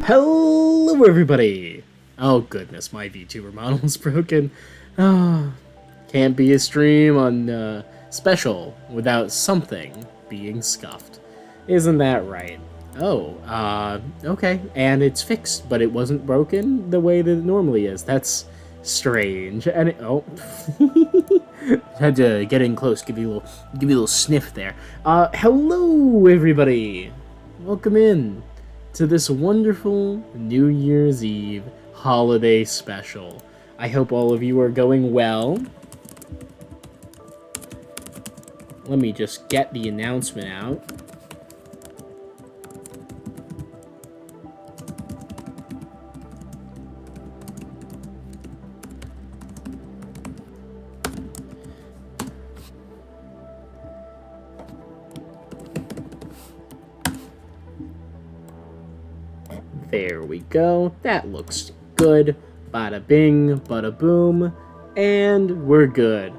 Hello, everybody! Oh, goodness, my VTuber model's broken. Ah, can't be a stream on special without something being scuffed. Isn't that right? Oh, okay. And it's fixed, but it wasn't broken the way that it normally is. That's strange. And oh, had to get in close, give you a little sniff there. Hello, everybody! Welcome in to this wonderful New Year's Eve holiday special. I hope all of you are going well. Let me just get the announcement out. There we go. That looks good. Bada bing, bada boom, and we're good.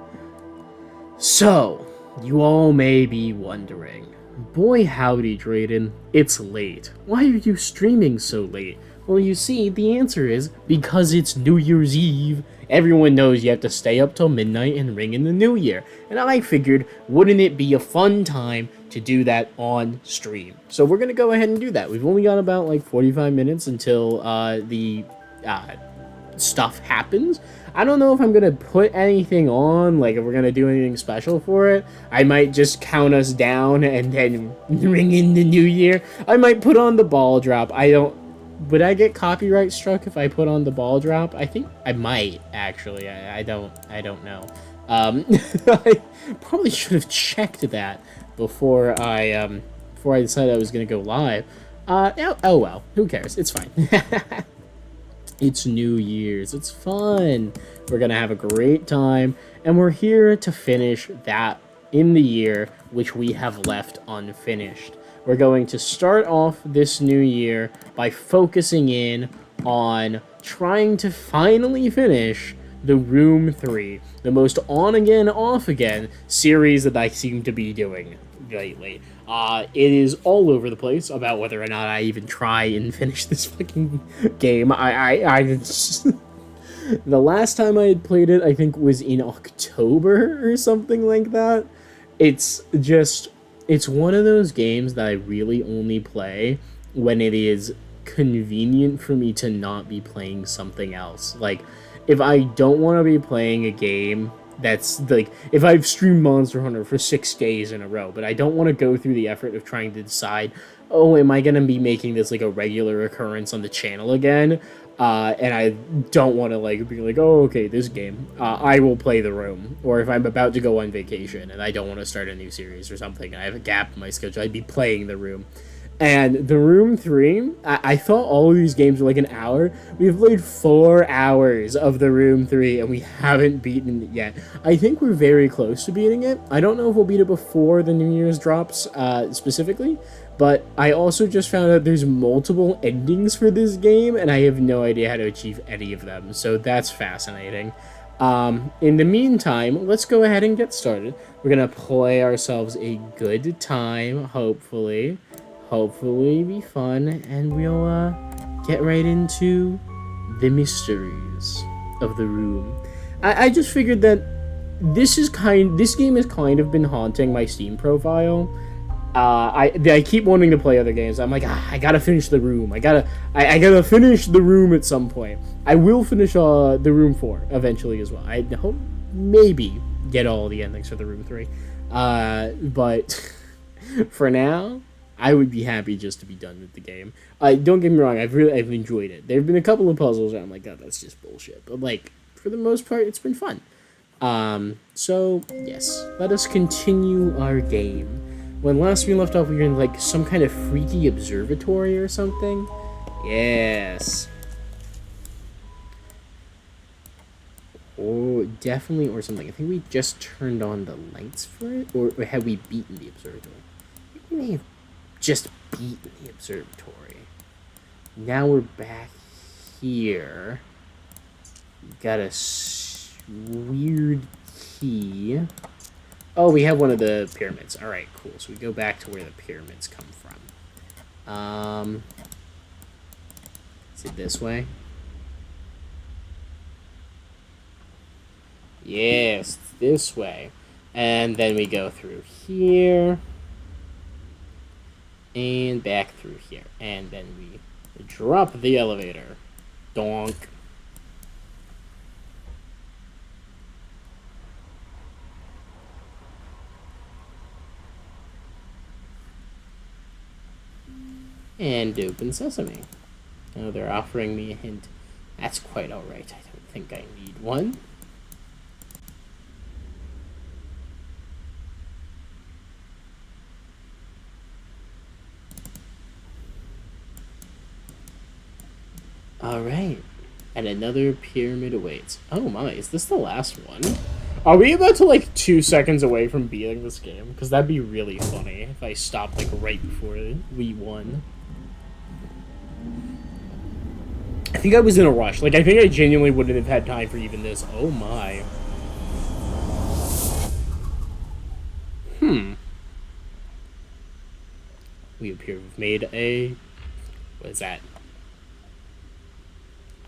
So, you all may be wondering, boy howdy Drayden, it's late. Why are you streaming so late? Well, you see, the answer is because it's New Year's Eve. Everyone knows you have to stay up till midnight and ring in the new year. And I figured, wouldn't it be a fun time to do that on stream? So we're going to go ahead and do that. We've only got about like 45 minutes until the stuff happens. I don't know if I'm going to put anything on, like if we're going to do anything special for it. I might just count us down and then ring in the new year. I might put on the ball drop. Would I get copyright struck if I put on the ball drop? I think I might, actually. I don't know. I probably should have checked that before I decided I was going to go live. Oh well, who cares? It's fine. It's New Year's. It's fun. We're going to have a great time, and we're here to finish that in the year which we have left unfinished. We're going to start off this new year by focusing in on trying to finally finish the Room 3, the most on-again, off-again series that I seem to be doing lately. It is all over the place about whether or not I even try and finish this fucking game. The last time I had played it, I think, was in October or something like that. It's one of those games that I really only play when it is convenient for me to not be playing something else. Like, if I don't want to be playing a game that's, like, if I've streamed Monster Hunter for 6 days in a row, but I don't want to go through the effort of trying to decide, oh, am I going to be making this, like, a regular occurrence on the channel again? And I don't want to, like, be like, oh, okay, this game, I will play The Room. Or if I'm about to go on vacation and I don't want to start a new series or something, and I have a gap in my schedule, I'd be playing The Room. And The Room 3, I thought all of these games were like an hour. We've played 4 hours of The Room 3, and we haven't beaten it yet. I think we're very close to beating it. I don't know if we'll beat it before the New Year's drops, specifically. But I also just found out there's multiple endings for this game, and I have no idea how to achieve any of them. So that's fascinating. In the meantime, let's go ahead and get started. We're going to play ourselves a good time, hopefully. Hopefully be fun, and we'll get right into the mysteries of the room. I just figured that this game has kind of been haunting my Steam profile. I keep wanting to play other games. I'm like, I gotta finish The Room. I gotta finish The Room at some point. I will finish The Room 4 eventually as well. I hope maybe get all the endings for The Room 3. But for now, I would be happy just to be done with the game. Don't get me wrong, I've enjoyed it. There have been a couple of puzzles where I'm like, oh, that's just bullshit. But, like, for the most part, it's been fun. So, yes, let us continue our game. When last we left off, we were in, like, some kind of freaky observatory or something. Yes. Or definitely, or something. I think we just turned on the lights for it, or had we beaten the observatory? I think we may have just beaten the observatory. Now we're back here. Got a weird key. Oh, we have one of the pyramids. Alright, cool. So we go back to where the pyramids come from. Is it this way? Yes, this way. And then we go through here. And back through here. And then we drop the elevator. Donk. And open sesame. Oh, they're offering me a hint. That's quite alright. I don't think I need one. Alright. And another pyramid awaits. Oh my, is this the last one? Are we about to, like, 2 seconds away from beating this game? Because that'd be really funny if I stopped, like, right before we won. I think I was in a rush. Like, I think I genuinely wouldn't have had time for even this. Oh my. We appear to have made a... What is that?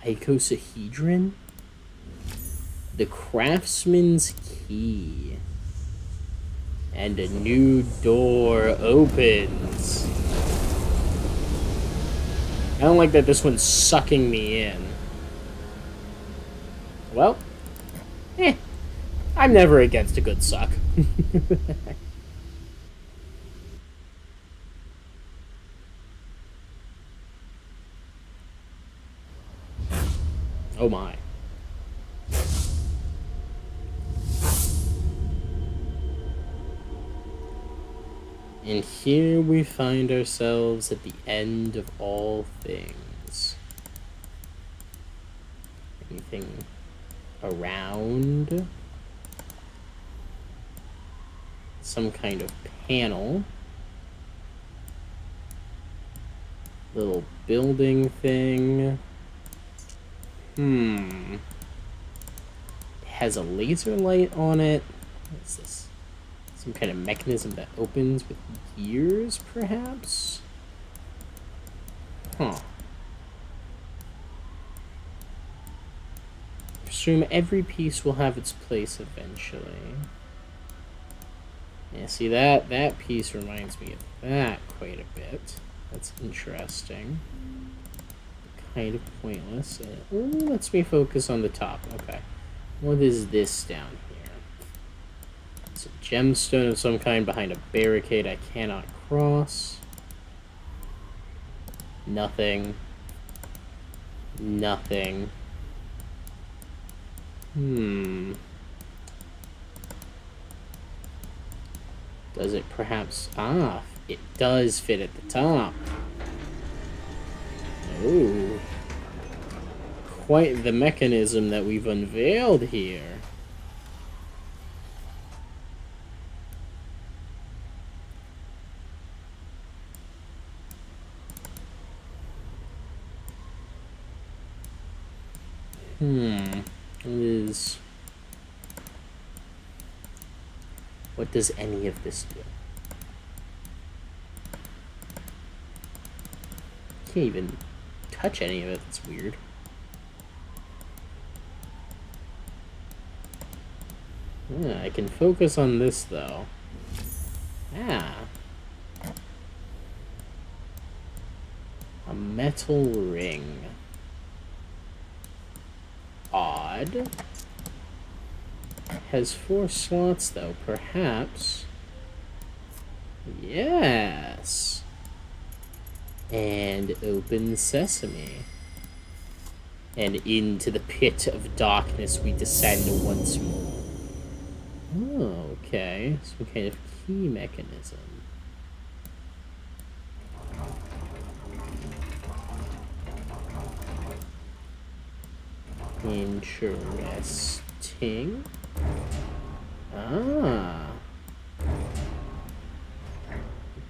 Icosahedron? The Craftsman's Key. And a new door opens. I don't like that this one's sucking me in. Well, I'm never against a good suck. Oh my. And here we find ourselves at the end of all things. Anything around? Some kind of panel. Little building thing. It has a laser light on it. What's this? Some kind of mechanism that opens with gears, perhaps? Huh. Presume every piece will have its place eventually. Yeah, see, that piece reminds me of that quite a bit. That's interesting. Kind of pointless. It only lets me focus on the top. Okay. What is this down here? It's a gemstone of some kind behind a barricade I cannot cross. Nothing. Nothing. Does it perhaps... Ah, it does fit at the top. Ooh. Quite the mechanism that we've unveiled here. What does any of this do? Can't even touch any of it. That's weird. Yeah, I can focus on this though. Ah. A metal ring. Odd. Has 4 slots though, perhaps. Yes. And open sesame. And into the pit of darkness we descend once more. Oh, okay. Some kind of key mechanism. Interesting. Ah.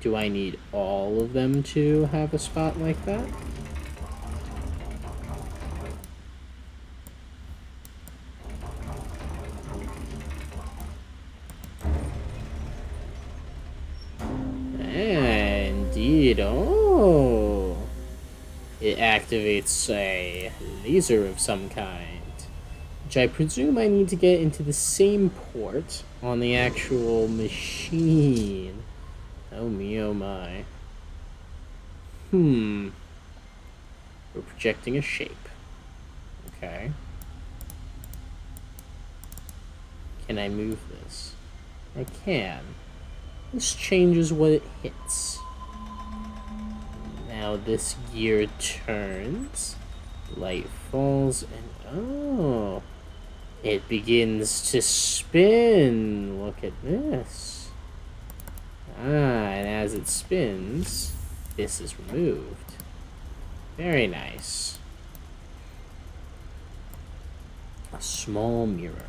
Do I need all of them to have a spot like that? Indeed. Oh. it activates a laser of some kind, which I presume I need to get into the same port on the actual machine. Oh me, oh my. We're projecting a shape. Okay. Can I move this? I can. This changes what it hits. Now this gear turns, light falls, and oh, it begins to spin. Look at this. And as it spins, this is removed. Very nice. A small mirror.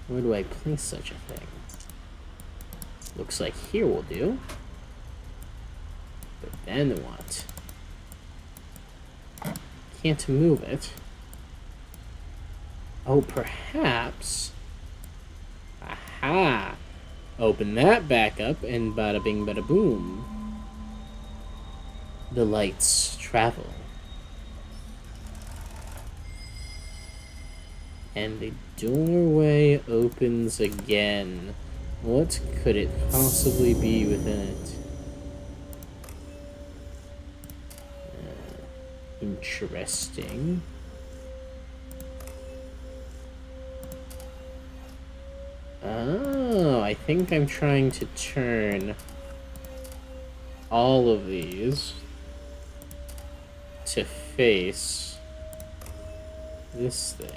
Where do I place such a thing? Looks like here will do. But then what? Can't move it. Oh, perhaps. Aha! Open that back up and bada bing bada boom. The lights travel. And the doorway opens again. What could it possibly be within it? Interesting. Oh, I think I'm trying to turn all of these to face this thing.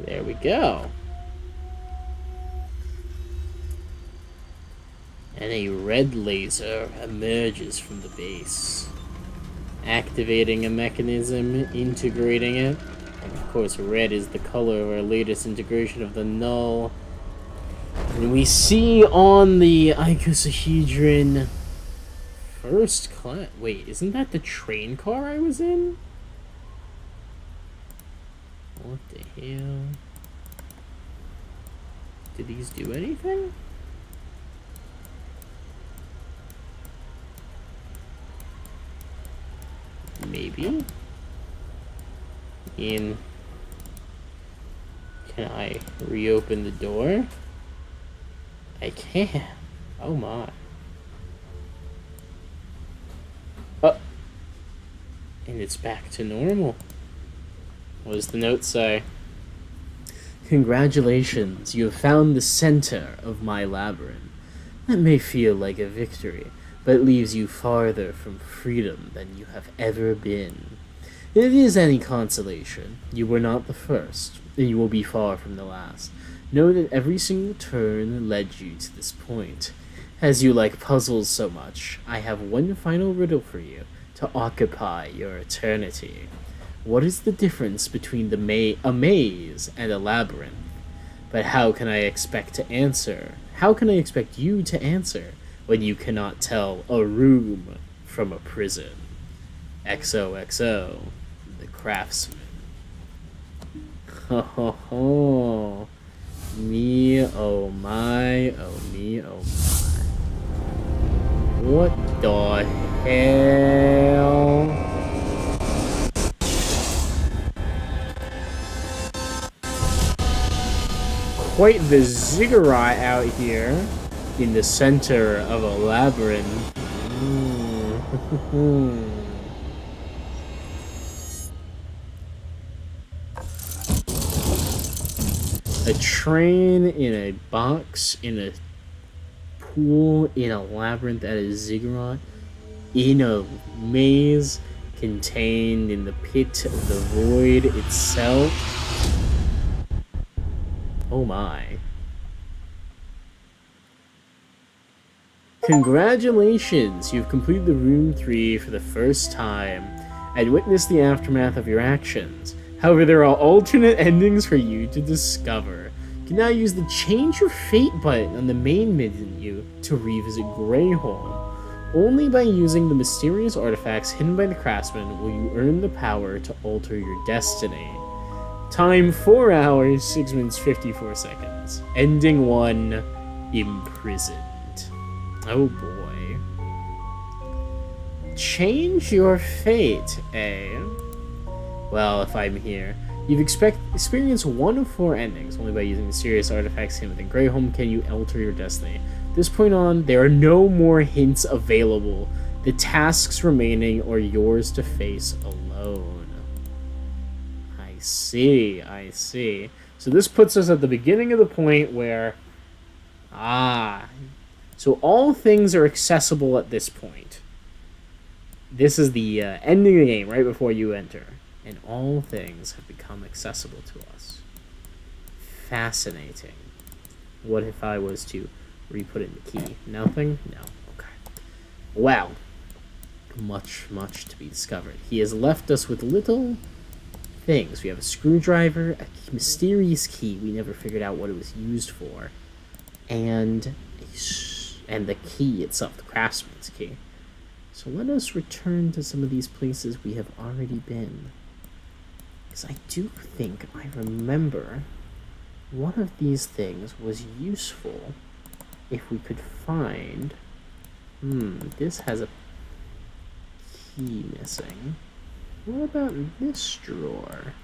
There we go. And a red laser emerges from the base, activating a mechanism, integrating it. And of course, red is the color of our latest integration of the null. And we see on the icosahedron first class. Wait, isn't that the train car I was in? What the hell? Did these do anything? Maybe. Can I reopen the door? I can. Oh my. Oh. And it's back to normal. What does the note say? Congratulations, you have found the center of my labyrinth. That may feel like a victory, but it leaves you farther from freedom than you have ever been. If it is any consolation, you were not the first, and you will be far from the last. Know that every single turn led you to this point. As you like puzzles so much, I have one final riddle for you to occupy your eternity. What is the difference between a maze and a labyrinth? But how can I expect to answer? How can I expect you to answer when you cannot tell a room from a prison? XOXO, the craftsman. Ho ho ho. Me oh my, oh me oh my. What the hell? Quite the ziggurat out here in the center of a labyrinth. A train in a box, in a pool, in a labyrinth at a ziggurat, in a maze contained in the pit of the void itself. Oh my. Congratulations! You've completed the Room 3 for the first time and witnessed the aftermath of your actions. However, there are alternate endings for you to discover. You can now use the Change Your Fate button on the main menu to revisit Greyholm. Only by using the mysterious artifacts hidden by the craftsman will you earn the power to alter your destiny. Time 4 hours, 6 minutes, 54 seconds. Ending 1, imprisoned. Oh boy. Change your fate, eh? Well, if I'm here. You've experienced one of 4 endings. Only by using mysterious artifacts hidden within Greyholm can you alter your destiny. At this point on, there are no more hints available. The tasks remaining are yours to face alone. I see. So this puts us at the beginning of the point where... So all things are accessible at this point. This is the ending of the game, right before you enter. And all things have become accessible to us. Fascinating. What if I was to re-put in the key? Nothing? No. Okay. Well, much to be discovered. He has left us with little things. We have a screwdriver, a mysterious key. We never figured out what it was used for. And the key itself, the craftsman's key. So let us return to some of these places we have already been. Because I do think I remember one of these things was useful if we could find... this has a key missing. What about this drawer?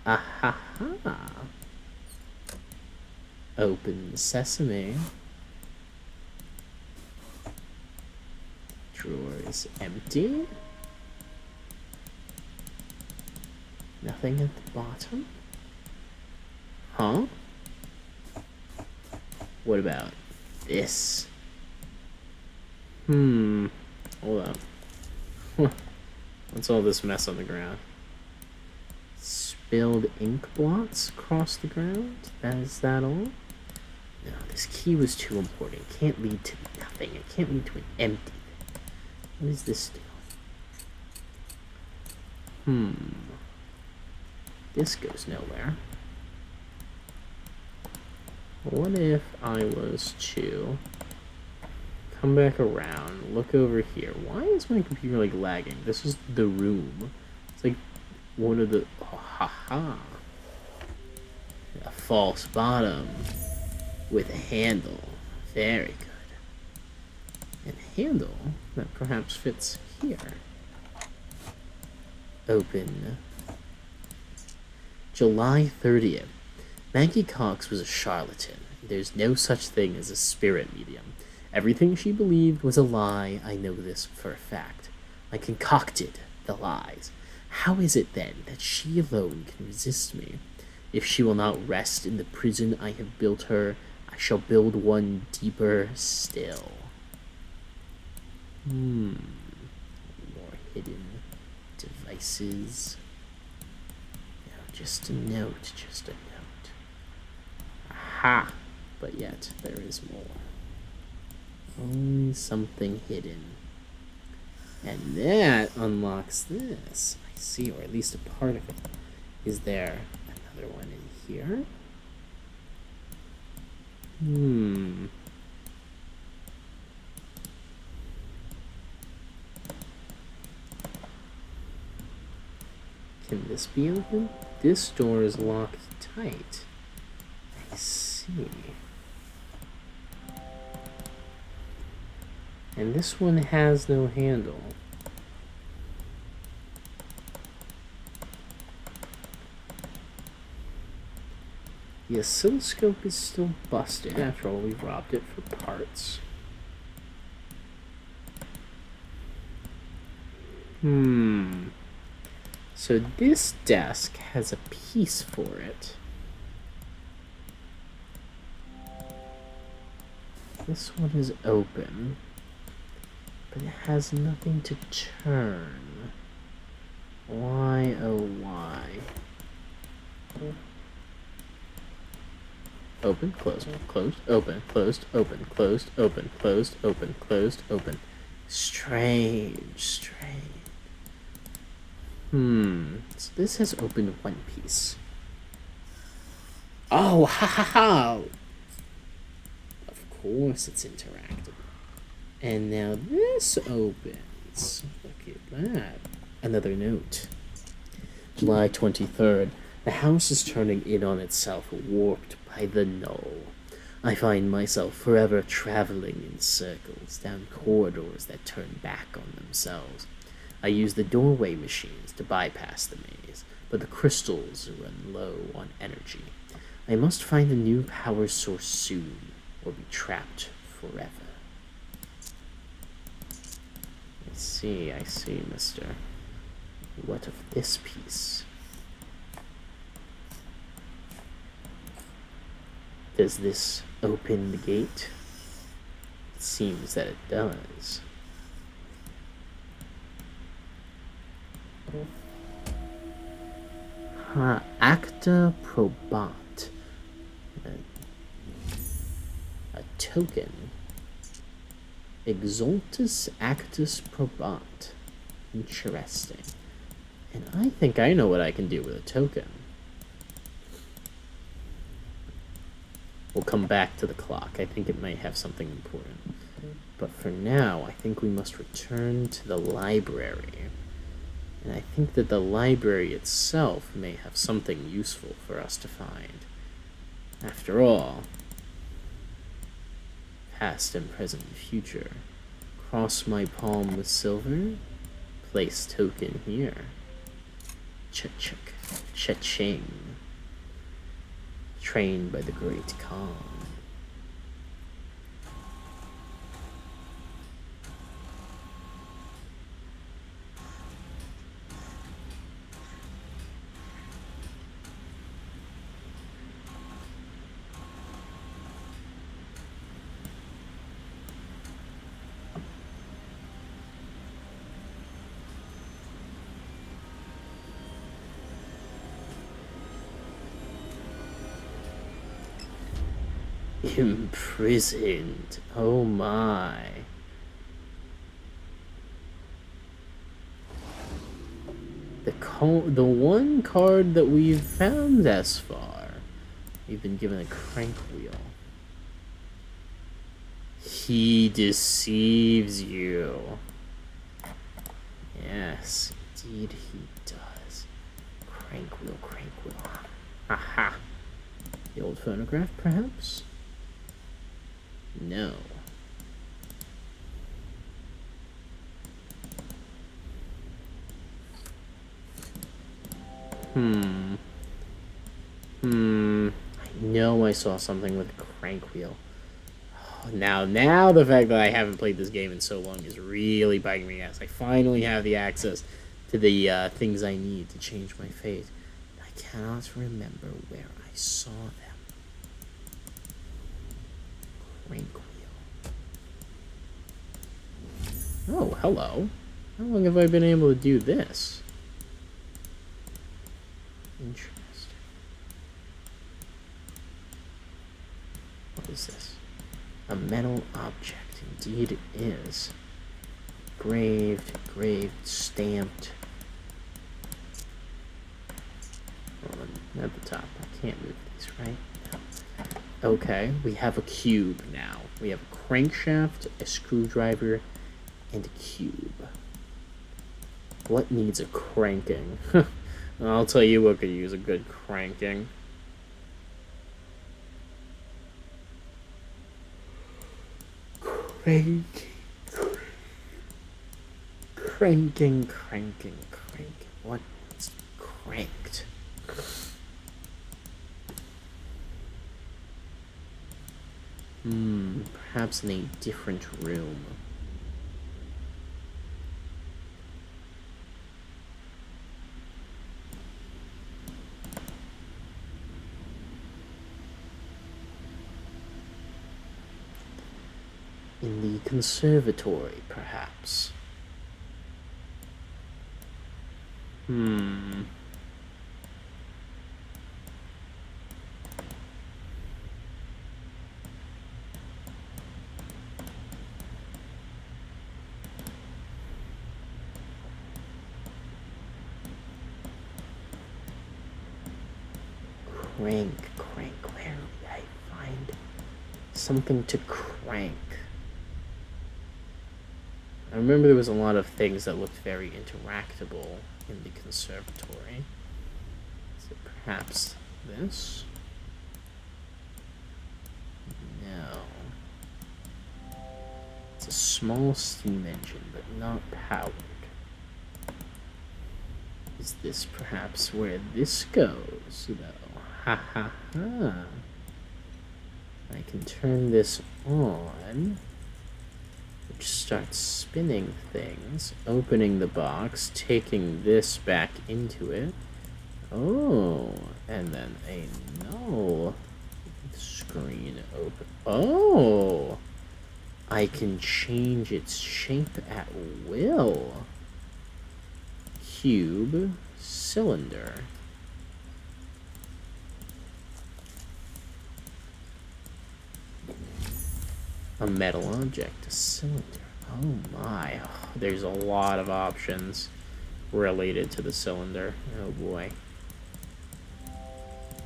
Ahaha! Open sesame. Drawer is empty. Nothing at the bottom? Huh? What about this? Hold up. What's all this mess on the ground? Spilled ink blots across the ground? Is that all? No, this key was too important. It can't lead to nothing. It can't lead to an empty thing. What is this do? This goes nowhere. What if I was to come back around, look over here? Why is my computer like lagging? This is the room. It's like one of the... Oh, haha. A false bottom with a handle. Very good. And a handle that perhaps fits here. Open. July 30th. Maggie Cox was a charlatan. There's no such thing as a spirit medium. Everything she believed was a lie. I know this for a fact. I concocted the lies. How is it, then, that she alone can resist me? If she will not rest in the prison I have built her, I shall build one deeper still. More hidden devices. Just a note, Aha! But yet, there is more. Only something hidden. And that unlocks this. I see, or at least a part of it. Is there another one in here? Can this be open? This door is locked tight. I see. And this one has no handle. The oscilloscope is still busted. After all, we robbed it for parts. So this desk has a piece for it. This one is open, but it has nothing to turn. Why, oh why? Open, closed, closed, open, closed, open, closed, open, closed, open, closed, open. Strange. So this has opened one piece. Oh, ha! Of course it's interactive. And now this opens. Look at that. Another note. July 23rd. The house is turning in on itself, warped by the null. I find myself forever traveling in circles down corridors that turn back on themselves. I use the doorway machines to bypass the maze, but the crystals run low on energy. I must find a new power source soon, or be trapped forever. I see, mister. What of this piece? Does this open the gate? It seems that it does. Acta probat. A token. Exaltus actus probat. Interesting. And I think I know what I can do with a token. We'll come back to the clock. I think it might have something important. But for now, I think we must return to the library. And I think that the library itself may have something useful for us to find. After all, past and present and future. Cross my palm with silver. Place token here. Cha-chuk. Cha-ching. Trained by the great Khan. Imprisoned. Oh my. The one card that we've found thus far, we've been given a crank wheel. He deceives you. Yes, indeed he does. Crank wheel, crank wheel. Aha. The old phonograph, perhaps? No. I know I saw something with a crank wheel. Oh, now the fact that I haven't played this game in so long is really biting me ass. I finally have the access to the things I need to change my fate. I cannot remember where I saw them. Crank wheel. Oh, hello. How long have I been able to do this? Interesting. What is this? A metal object. Indeed it is. Engraved, stamped. Oh, at the top. I can't move these, right? No. Okay, we have a cube now. We have a crankshaft, a screwdriver, and a cube. What needs a cranking? I'll tell you what could use a good cranking. Cranking. What is cranked? Perhaps in a different room. In the conservatory, perhaps. Crank, where would I find something to crank? I remember there was a lot of things that looked very interactable in the conservatory. Is it perhaps this? No. It's a small steam engine, but not powered. Is this perhaps where this goes, though? Ha ha ha. I can turn this on, which starts spinning things, opening the box, taking this back into it. Oh, and then a null screen open. Oh, I can change its shape at will. Cube, cylinder. A metal object, a cylinder. Oh my, there's a lot of options related to the cylinder. Oh boy.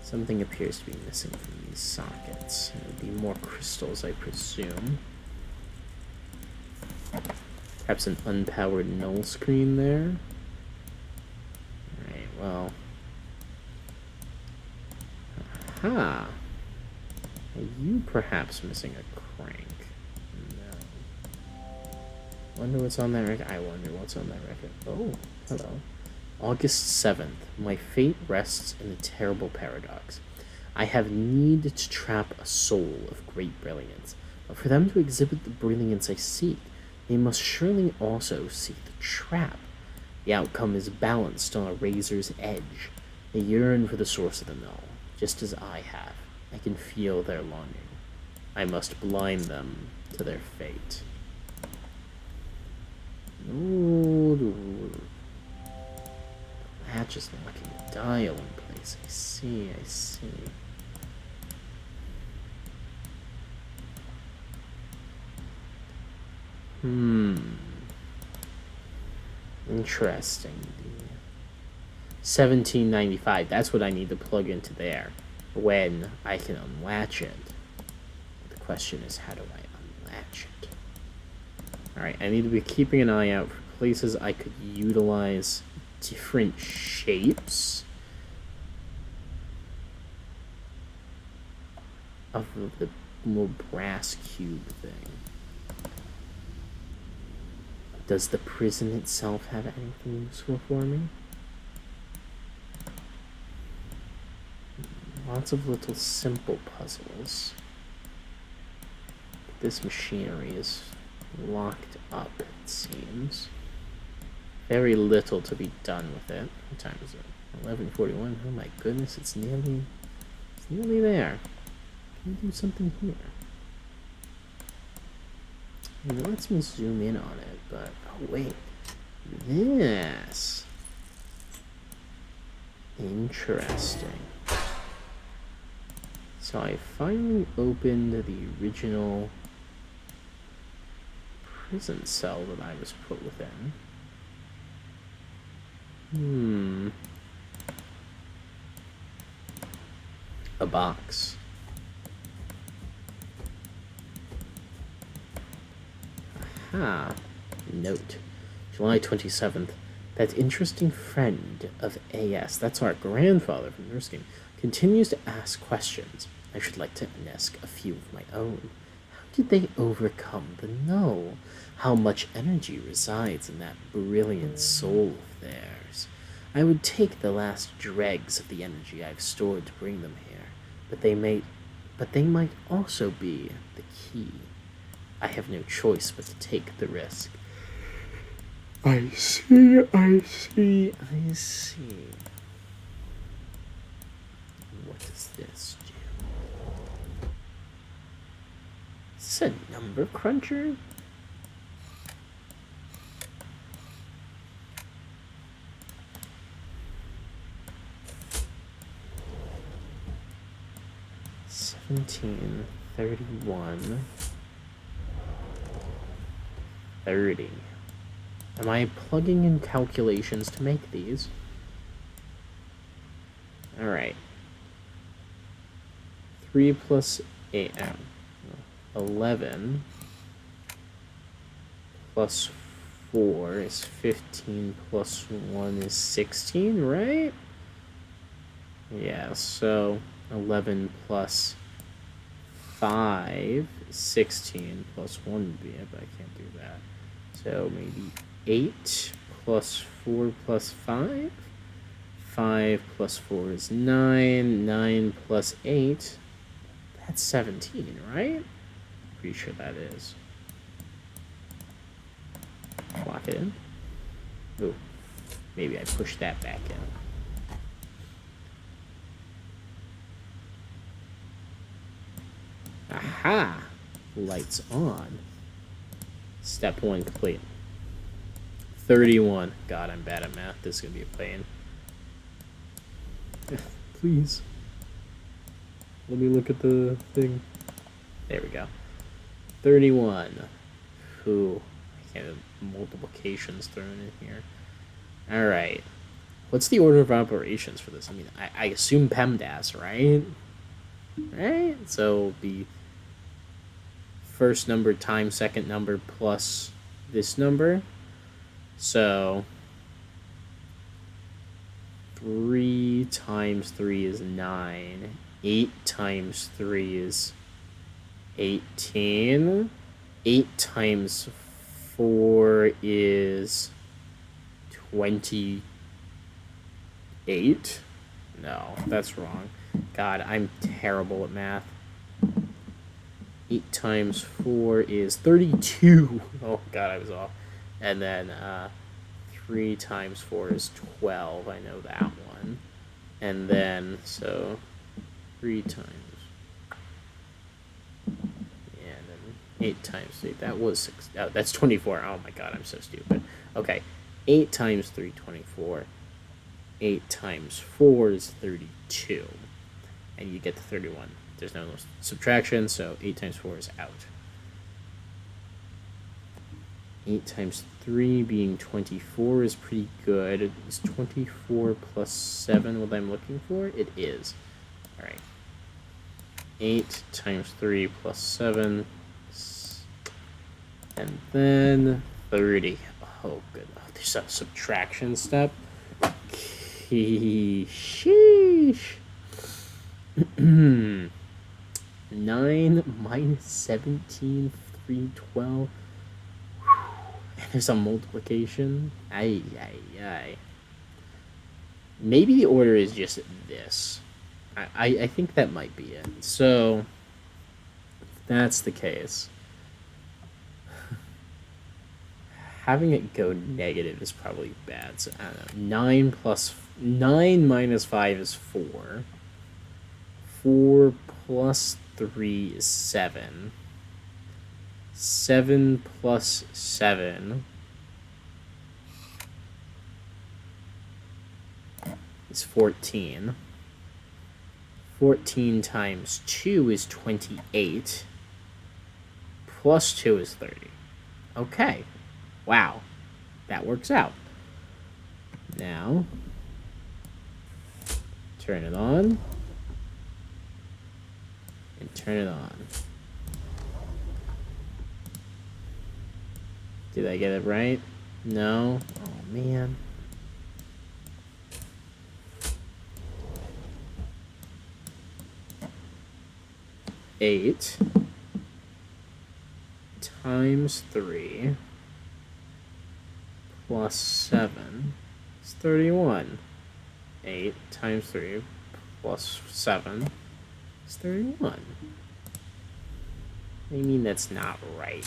Something appears to be missing from these sockets. It would be more crystals, I presume. Perhaps an unpowered null screen there. Alright, well. Aha! Are you perhaps missing a crank? No. Wonder what's on that record. I wonder what's on that record. Oh, hello. August 7th. My fate rests in a terrible paradox. I have need to trap a soul of great brilliance, but for them to exhibit the brilliance I seek, they must surely also seek the trap. The outcome is balanced on a razor's edge. They yearn for the source of the null, just as I have. I can feel their longing. I must blind them to their fate. Ooh. Hatch is locking the dial in place. I see, I see. Interesting. 1795. That's what I need to plug into there when I can unlatch it. The question is, how do I unlatch it? Alright, I need to be keeping an eye out for places I could utilize different shapes of the little brass cube thing. Does the prison itself have anything useful for me? Lots of little simple puzzles. This machinery is locked up, it seems. Very little to be done with it. What time is it? 11:41. Oh my goodness, it's nearly there. Can we do something here? It lets me zoom in on it, but oh wait. This. Interesting. So I finally opened the original prison cell that I was put within. A box. Aha. Note. July 27th. That interesting friend of AS, that's our grandfather from Nurse Game, continues to ask questions. I should like to ask a few of my own. How did they overcome the null? How much energy resides in that brilliant soul of theirs? I would take the last dregs of the energy I've stored to bring them here, but they might also be the key. I have no choice but to take the risk. I see. What does this do? Is this a number cruncher? $17, $31, $30. Am I plugging in calculations to make these? Alright. 3 plus 8, 11 plus 4 is 15 plus 1 is 16, right? Yeah, so 11 plus 5 is 16 plus 1 would be it, but I can't do that. So maybe 8 plus 4 plus 5? 5 plus 4 is 9. 9 plus 8, that's 17, right? Pretty sure that is. Lock it in. Ooh, maybe I push that back in. Aha! Lights on. Step 1 complete. 31. God, I'm bad at math. This is going to be a pain. Please. Let me look at the thing. There we go. 31. Ooh, I can't have multiplications thrown in here. Alright. What's the order of operations for this? I mean, I assume PEMDAS, right? Right? So the first number times second number plus this number. So 3 times 3 is 9. 8 times 3 is 18. 8 times 4 is 28. No, that's wrong. God, I'm terrible at math. 8 times 4 is 32. Oh, God, I was off. And then 3 times 4 is 12. I know that one. And then, so 3 times. Yeah, and then 8 times 3. That was 6. Oh, that's 24. Oh, my God, I'm so stupid. Okay, 8 times 3, 24. 8 times 4 is 32. And you get to 31. There's no subtraction, so 8 times 4 is out. 8 times 3 being 24 is pretty good. Is 24 plus 7 what I'm looking for? It is. Alright. 8 times 3 plus 7. And then 30. Oh, good. Oh, there's a subtraction step. Sheesh. 9 minus 17, 3, 12. There's a multiplication. Ay. Maybe the order is just this. I think that might be it. So, if that's the case, having it go negative is probably bad. So, I don't know. 9 minus 5 is 4. 4 plus 3 is 7. 7 plus 7 is 14. 14 times 2 is 28. Plus 2 is 30. Okay. Wow. That works out. Now, turn it on. And turn it on. Did I get it right? No? Oh, man. Eight times 3 plus 7 is 31. 8 times 3 plus 7 is 31. I mean, that's not right.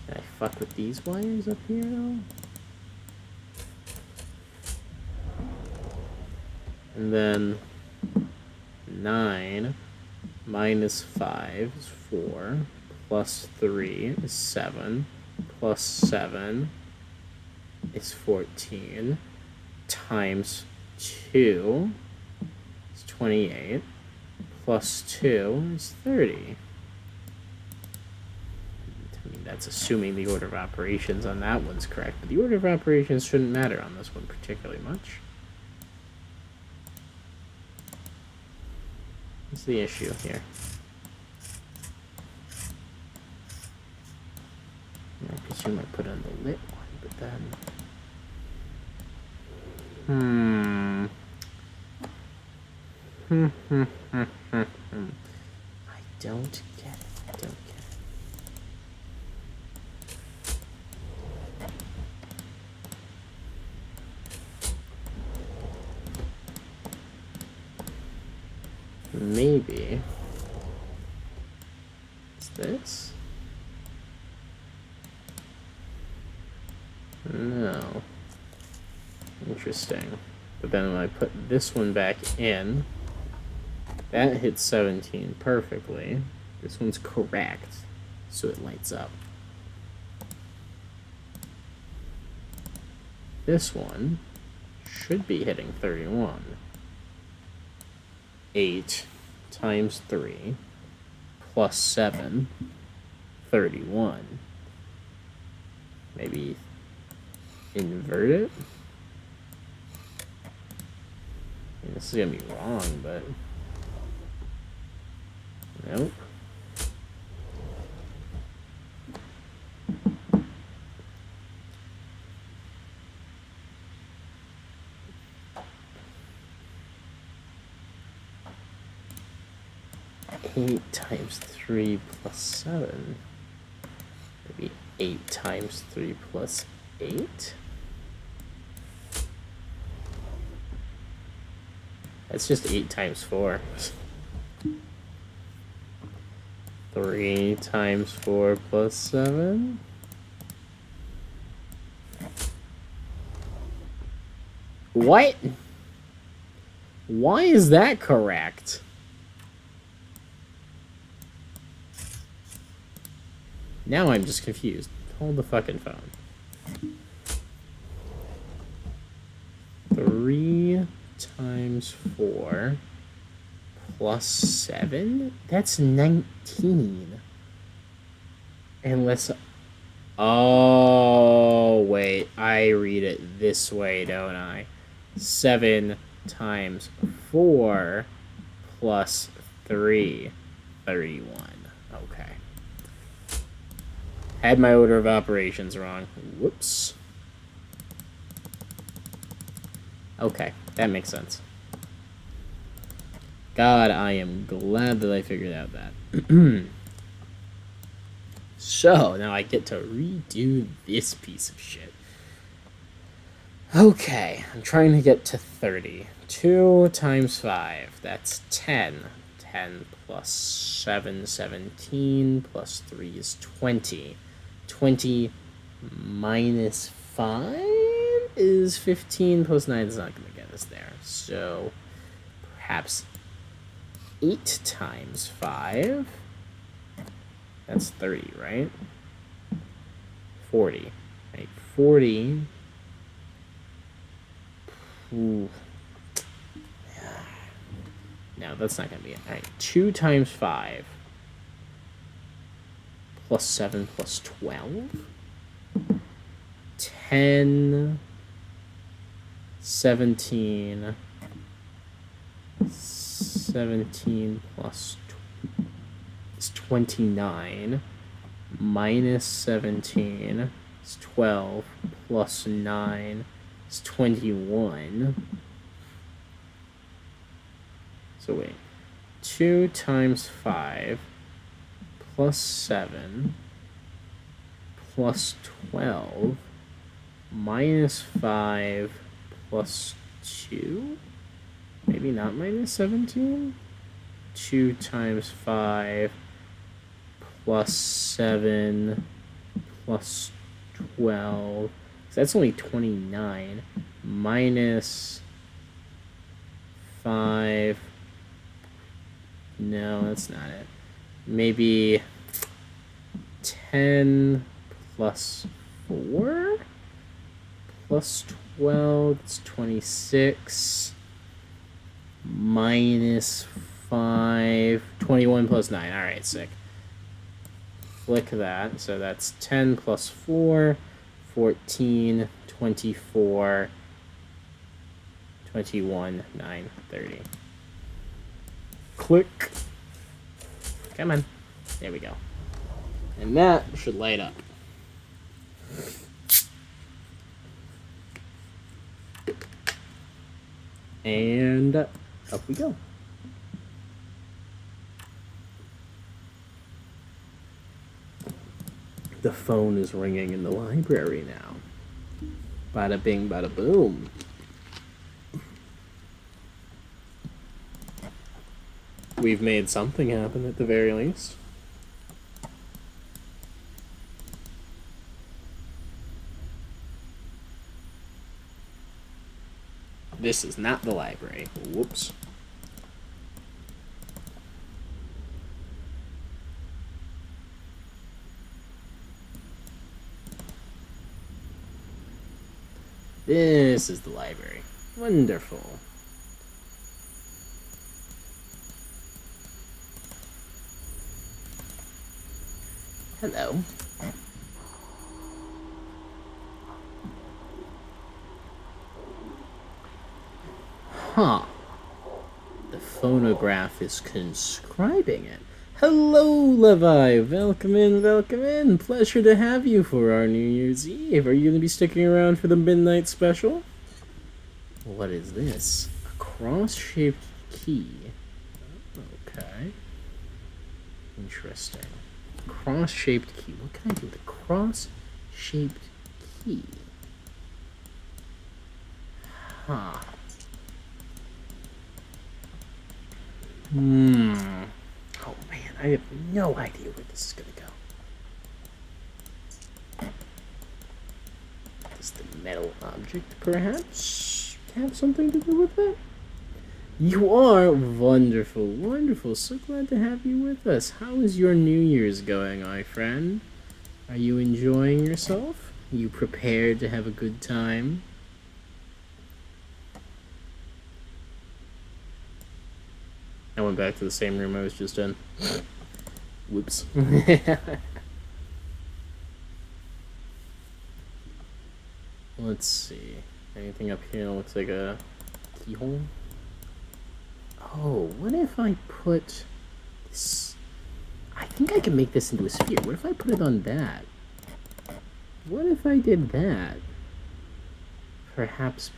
Did I fuck with these wires up here, though? And then 9 minus 5 is 4, plus 3 is 7, plus 7 is 14, times 2 is 28, plus 2 is 30. I mean, that's assuming the order of operations on that one's correct, but the order of operations shouldn't matter on this one particularly much. What's the issue here? I presume I put on the lit one, but then... don't get it. I don't get it. Maybe it's this? No. Interesting. But then when I put this one back in, that hits 17 perfectly. This one's correct, so it lights up. This one should be hitting 31. 8 times 3 plus 7, 31. Maybe invert it? I mean, this is gonna be wrong, but nope. Eight times 3 plus 7. Maybe 8 times 3 plus 8? That's just 8 times 4. 3 times 4 plus 7? What? Why is that correct? Now I'm just confused. Hold the fucking phone. 3 times 4 plus 7? That's 19. Unless... Oh, wait. I read it this way, don't I? 7 times 4 plus 3. 31. Okay. Had my order of operations wrong. Whoops. Okay, that makes sense. God, I am glad that I figured out that. So, now I get to redo this piece of shit. Okay, I'm trying to get to 30. 2 times 5, that's 10. 10 plus 7, 17, plus 3 is 20. 20 minus 5 is 15, plus 9 is not going to get us there. So, perhaps 8 times 5, that's 30, right? 40, right? 40. Ooh. No, that's not going to be it. All right, 2 times 5 plus 7 plus 12. 10, 17, 17 plus is 29, minus 17 is 12, plus 9 is 21. So wait, 2 times 5 plus 7 plus 12 minus 5 plus 2? Maybe not minus 17? 2 times 5 plus 7 plus 12. So that's only 29. Minus 5. No, that's not it. Maybe 10 plus 4 plus 12, it's 26, minus 5, 21 plus 9. All right, sick. Flick that. So that's 10 plus 4, 14, 24, 21, 9, 30. Click. Come on. There we go. And that should light up. And up we go. phone is ringing in the library now. Bada bing, bada boom. We've made something happen at the very least. This is not the library. Whoops. This is the library. Wonderful. Hello. Huh. The phonograph is conscribing it. Hello, Levi. Welcome in. Pleasure to have you for our New Year's Eve. Are you going to be sticking around for the midnight special? What is this? A cross-shaped key. Okay. Interesting. Cross-shaped key. What can I do with a cross-shaped key? Huh. Oh man, I have no idea where this is gonna go. Does the metal object perhaps have something to do with it? You are wonderful. So glad to have you with us. How is your New Year's going, my friend? Are you enjoying yourself? Are you prepared to have a good time? I went back to the same room I was just in. Whoops. Let's see. Anything up here looks like a keyhole? Oh, what if I put this... I think I can make this into a sphere. What if I put it on that? What if I did that? Perhaps.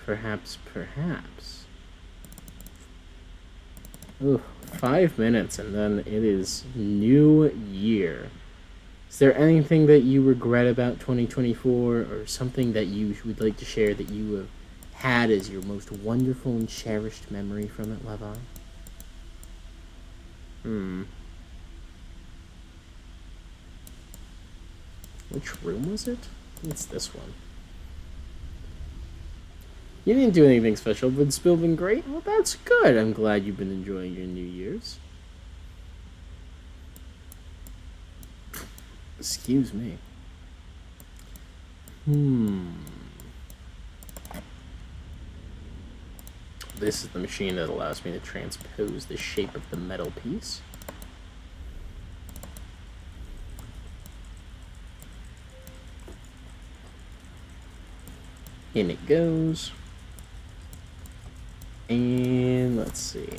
Ooh, 5 minutes and then it is New Year. Is there anything that you regret about 2024 or something that you would like to share that you have had as your most wonderful and cherished memory from it, Levi? Which room was it? It's this one. You didn't do anything special, but it's still been great. Well, that's good. I'm glad you've been enjoying your New Year's. Excuse me. This is the machine that allows me to transpose the shape of the metal piece. In it goes. And let's see.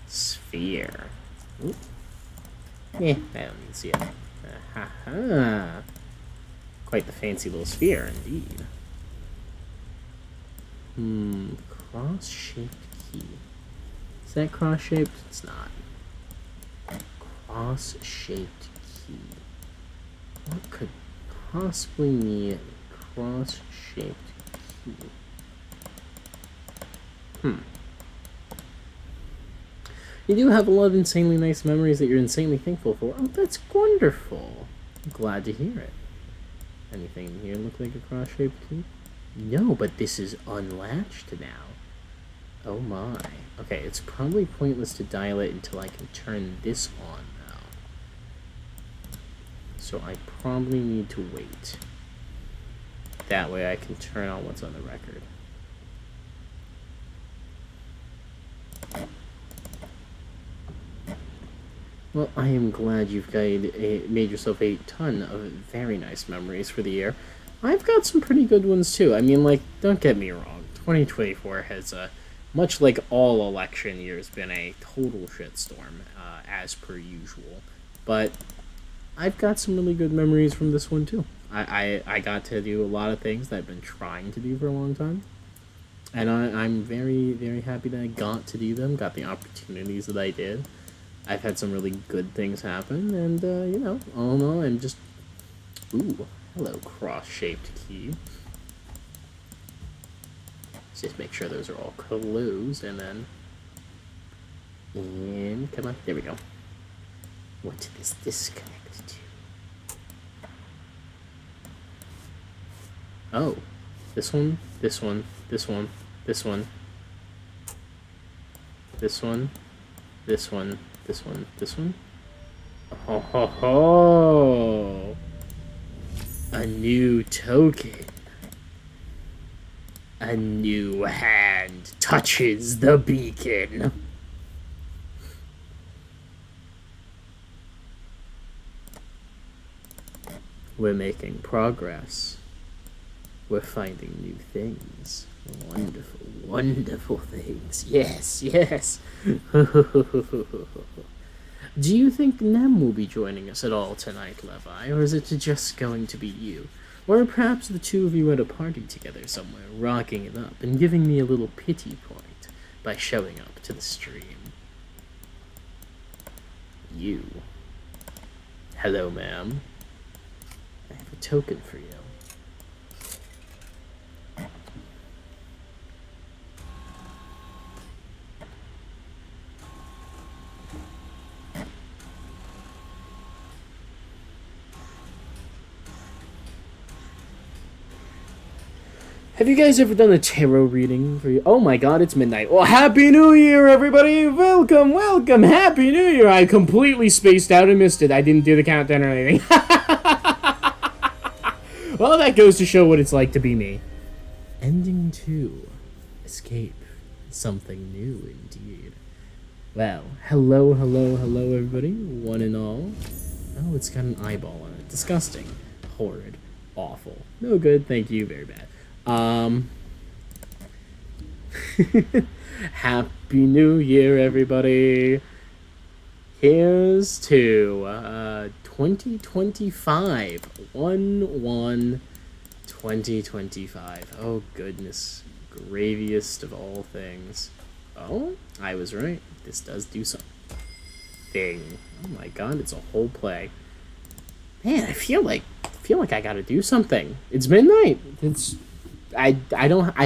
Sphere. Oop. I don't need to see it. Ha. Quite the fancy little sphere, indeed. Cross-shaped key. Is that cross-shaped? It's not. Cross-shaped key. What could possibly be a cross-shaped key? You do have a lot of insanely nice memories that you're insanely thankful for. Oh, that's wonderful. I'm glad to hear it. Anything in here look like a cross-shaped key? No, but this is unlatched now. Oh my. Okay, it's probably pointless to dial it until I can turn this on now. So I probably need to wait. That way I can turn on what's on the record. Well, I am glad you've made yourself a ton of very nice memories for the year. I've got some pretty good ones too. I mean, like, don't get me wrong. 2024 has, much like all election years, been a total shitstorm, as per usual. But I've got some really good memories from this one too. I got to do a lot of things that I've been trying to do for a long time. And I'm very, very happy that I got to do them, got the opportunities that I did. I've had some really good things happen, and, you know, all in all, I'm just Ooh, hello, cross-shaped key. Let's just make sure those are all closed, and then... And, come on, there we go. What is this connected to? Oh, this one, this one, this one, this one, this one, this one, this one, this one. Ho ho ho! A new token. A new hand touches the beacon. We're making progress. We're finding new things. Wonderful, wonderful things. Yes, yes. Do you think Nem will be joining us at all tonight, Levi, or is it just going to be you? Or perhaps the two of you at a party together somewhere, rocking it up and giving me a little pity point by showing up to the stream. You. Hello, ma'am. I have a token for you. Have you guys ever done a tarot reading for you? Oh my god, it's midnight. Well, Happy New Year, everybody! Welcome, welcome! Happy New Year! I completely spaced out and missed it. I didn't do the countdown or anything. Well, that goes to show what it's like to be me. Ending 2. Escape. Something new, indeed. Well, hello, hello, hello, everybody. One and all. Oh, it's got an eyeball on it. Disgusting. Horrid. Awful. No good, thank you, very bad. Happy New Year, everybody. Here's to 2025. 1/1/2025. Oh goodness, graviest of all things. Oh, I was right. This does do something. Oh my god, it's a whole play. Man, I feel like I gotta do something. It's midnight. I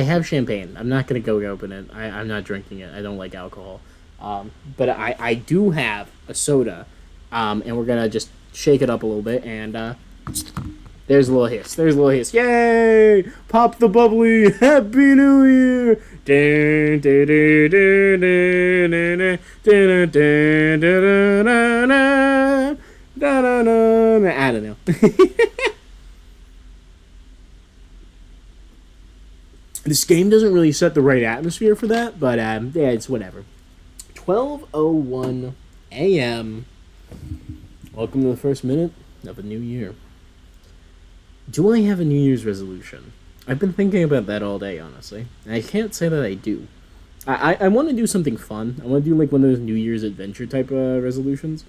have champagne. I'm not gonna go open it. I'm not drinking it. I don't like alcohol. But I do have a soda. And we're gonna just shake it up a little bit, and there's a little hiss. There's a little hiss. Yay! Pop the bubbly. Happy New Year. I don't know. This game doesn't really set the right atmosphere for that, but yeah, it's whatever. 12:01 a.m. Welcome to the first minute of a new year. Do I have a New Year's resolution? I've been thinking about that all day, honestly. And I can't say that I do. I want to do something fun. I want to do like one of those New Year's adventure type resolutions.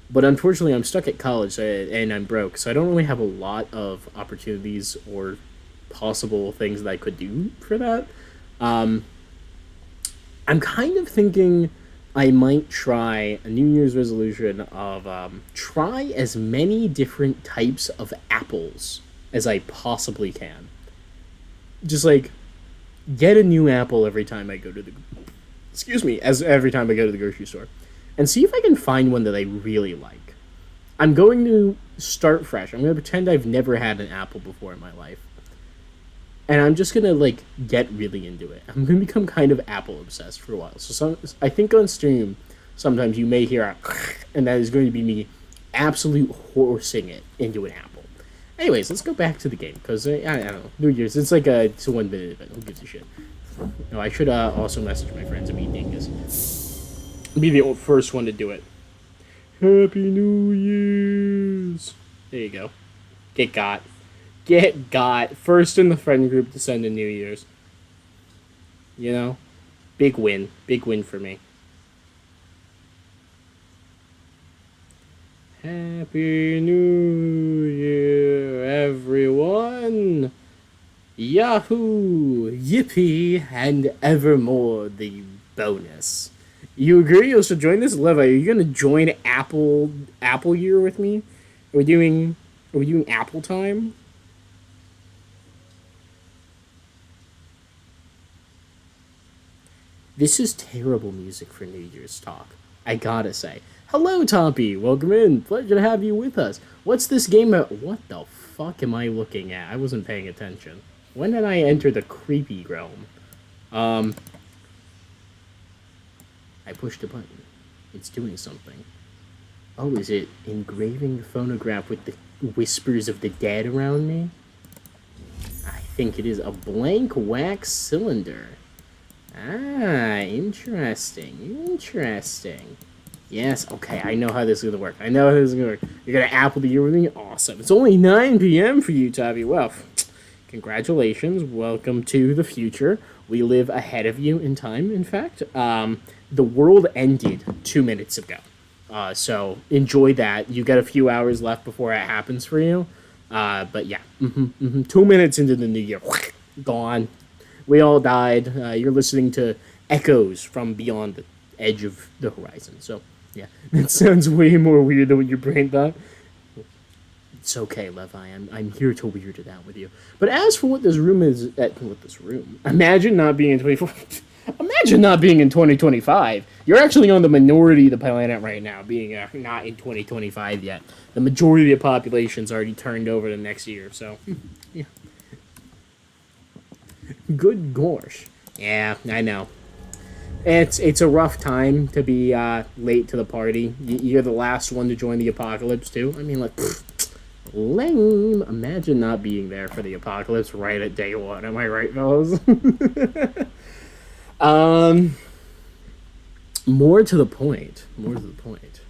But unfortunately, I'm stuck at college and I'm broke, so I don't really have a lot of opportunities or possible things that I could do for that. I'm kind of thinking I might try a New Year's resolution of try as many different types of apples as I possibly can. Just like get a new apple every time I go to the every time I go to the grocery store, and see if I can find one that I really like. I'm going to start fresh. I'm going to pretend I've never had an apple before in my life. And I'm just going to, like, get really into it. I'm going to become kind of apple obsessed for a while. So I think on stream, sometimes you may hear a and that is going to be me absolute horsing it into an apple. Anyways, let's go back to the game, because, I don't know, New Year's, it's like it's a 1 minute event. Who gives a shit? No, I should also message my friends and be dingus. Be the first one to do it. Happy New Year's! There you go. Get got. Get got. First in the friend group to send a New Year's. You know? Big win. Big win for me. Happy New Year, everyone! Yahoo! Yippee! And evermore the bonus. You agree you should join this? Levi, are you gonna join Apple Year with me? Are we doing Are we doing Apple time? This is terrible music for New Year's talk. I gotta say. Hello, Tompy. Welcome in. Pleasure to have you with us. What's this game about? What the fuck am I looking at? I wasn't paying attention. When did I enter the creepy realm? I pushed a button. It's doing something. Oh, is it engraving the phonograph with the whispers of the dead around me? I think it is a blank wax cylinder. Ah, interesting. Interesting. Yes, okay, I know how this is gonna work. I know how this is gonna work. You're gonna apple the year with me? Awesome. It's only 9 p.m. for you, Tabby. Well, congratulations. Welcome to the future. We live ahead of you in time, in fact. The world ended 2 minutes ago. So enjoy that. You got a few hours left before it happens for you. But yeah, 2 minutes into the new year, gone. We all died. You're listening to echoes from beyond the edge of the horizon. So yeah, that sounds way more weird than what your brain thought. It's okay, Levi. I'm here to weird it out with you. But as for what this room is, imagine not being in 24. Imagine not being in 2025. You're actually on the minority of the planet right now, being not in 2025 yet. The majority of the population's already turned over to next year, so yeah. Good gosh. Yeah, I know. It's a rough time to be late to the party. You're the last one to join the apocalypse, too. I mean, like, lame. Imagine not being there for the apocalypse right at day one. Am I right, fellas? More to the point. More to the point.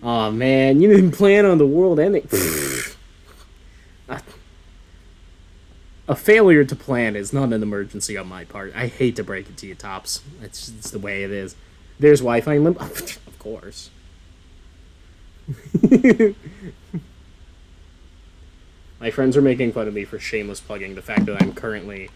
Aw, man, you didn't plan on the world ending. A failure to plan is not an emergency on my part. I hate to break it to you, Tops. It's the way it is. There's Wi-Fi in Limbo. Of course. My friends are making fun of me for shameless plugging the fact that I'm currently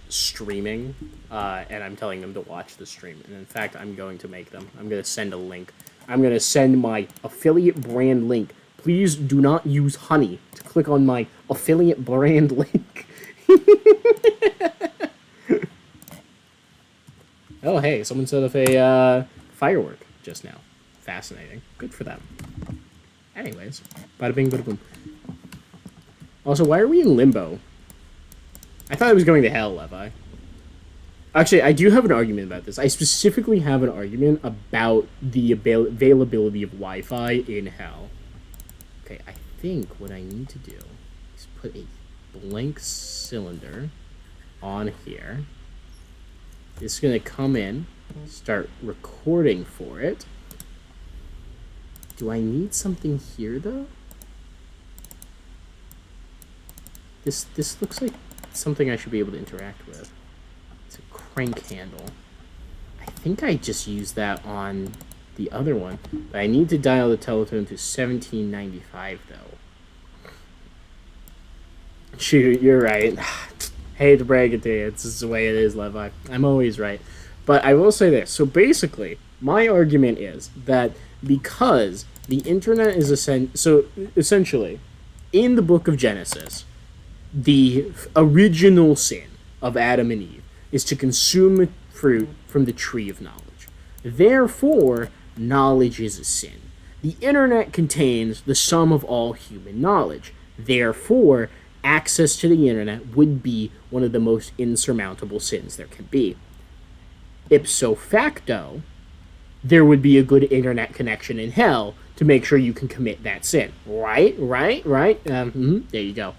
streaming, and I'm telling them to watch the stream. And in fact, I'm going to make them. I'm going to send a link. I'm going to send my affiliate brand link. Please do not use Honey to click on my affiliate brand link. Oh, hey, someone set off a firework just now. Fascinating. Good for them. Anyways, bada bing, bada boom. Also, why are we in limbo? I thought I was going to hell, Levi. Actually, I do have an argument about this. I specifically have an argument about the availability of Wi-Fi in hell. Okay, I think what I need to do is put a blank cylinder on here. It's going to come in, start recording for it. Do I need something here, though? This looks like something I should be able to interact with. It's a crank handle. I think I just used that on the other one, but I need to dial the teletone to 1795, though. Shoot, you're right. Hate to brag it to you, it's just the way it is, Levi. I'm always right. But I will say this. So basically, my argument is that because the internet is essentially, in the book of Genesis, the original sin of Adam and Eve is to consume fruit from the tree of knowledge. Therefore, knowledge is a sin. The internet contains the sum of all human knowledge. Therefore, access to the internet would be one of the most insurmountable sins there can be. Ipso facto, there would be a good internet connection in hell to make sure you can commit that sin. Right? There you go.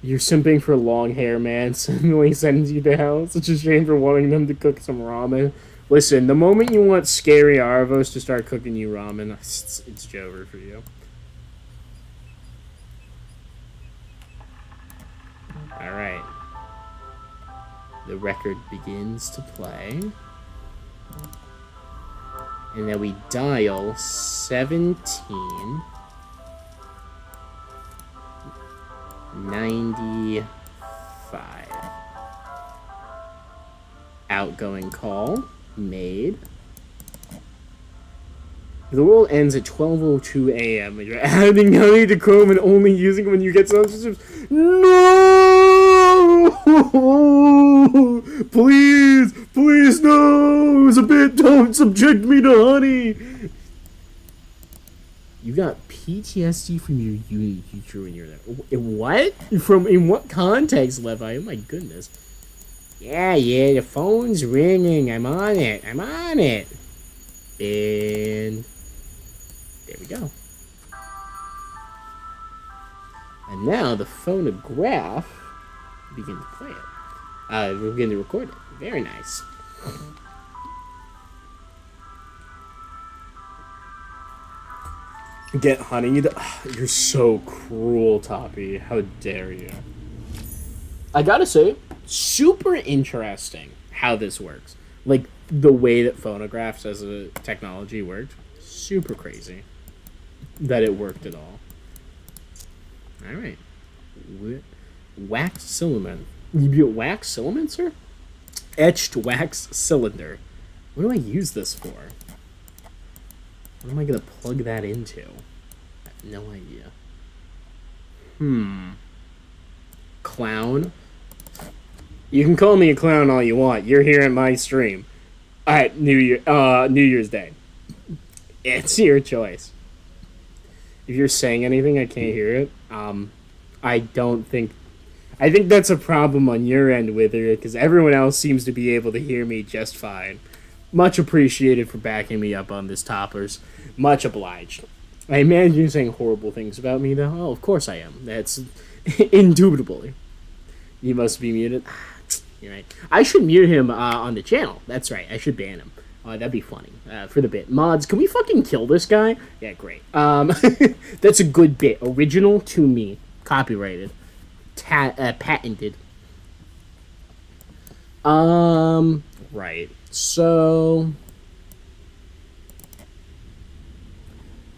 You're simping for long hair, man. Suddenly sends you to hell. Such a shame for wanting them to cook some ramen. Listen, the moment you want Scary Arvos to start cooking you ramen, it's over for you. Alright. The record begins to play. And then we dial 17... 95. Outgoing call made. The world ends at 12:02 a.m. and you're adding honey to Chrome and only using it when you get subscriptions. No! Please, please, no! It was a bit. Don't subject me to honey. You got PTSD from your uni teacher when you're there. What? In what context, Levi? Oh my goodness. Yeah, the phone's ringing. I'm on it. And there we go. And now the phonograph begin to play it. We'll begin to record it. Very nice. Get honeyed? You're so cruel, Toppy. How dare you? I gotta say, super interesting how this works. Like, the way that phonographs as a technology worked. Super crazy that it worked at all. Alright. Wax filament. Wax filament, sir? Etched wax cylinder. What do I use this for? What am I gonna plug that into? I have no idea. Clown? You can call me a clown all you want. You're here at my stream. Alright, New Year's Day. It's your choice. If you're saying anything, I can't hear it. I think that's a problem on your end with it, because everyone else seems to be able to hear me just fine. Much appreciated for backing me up on this, Toppers. Much obliged. I imagine you're saying horrible things about me, though. Oh, of course I am. That's indubitably. You must be muted. You're right. I should mute him on the channel. That's right. I should ban him. That'd be funny. For the bit. Mods, can we fucking kill this guy? Yeah, great. That's a good bit. Original to me. Copyrighted. Patented. Right. So...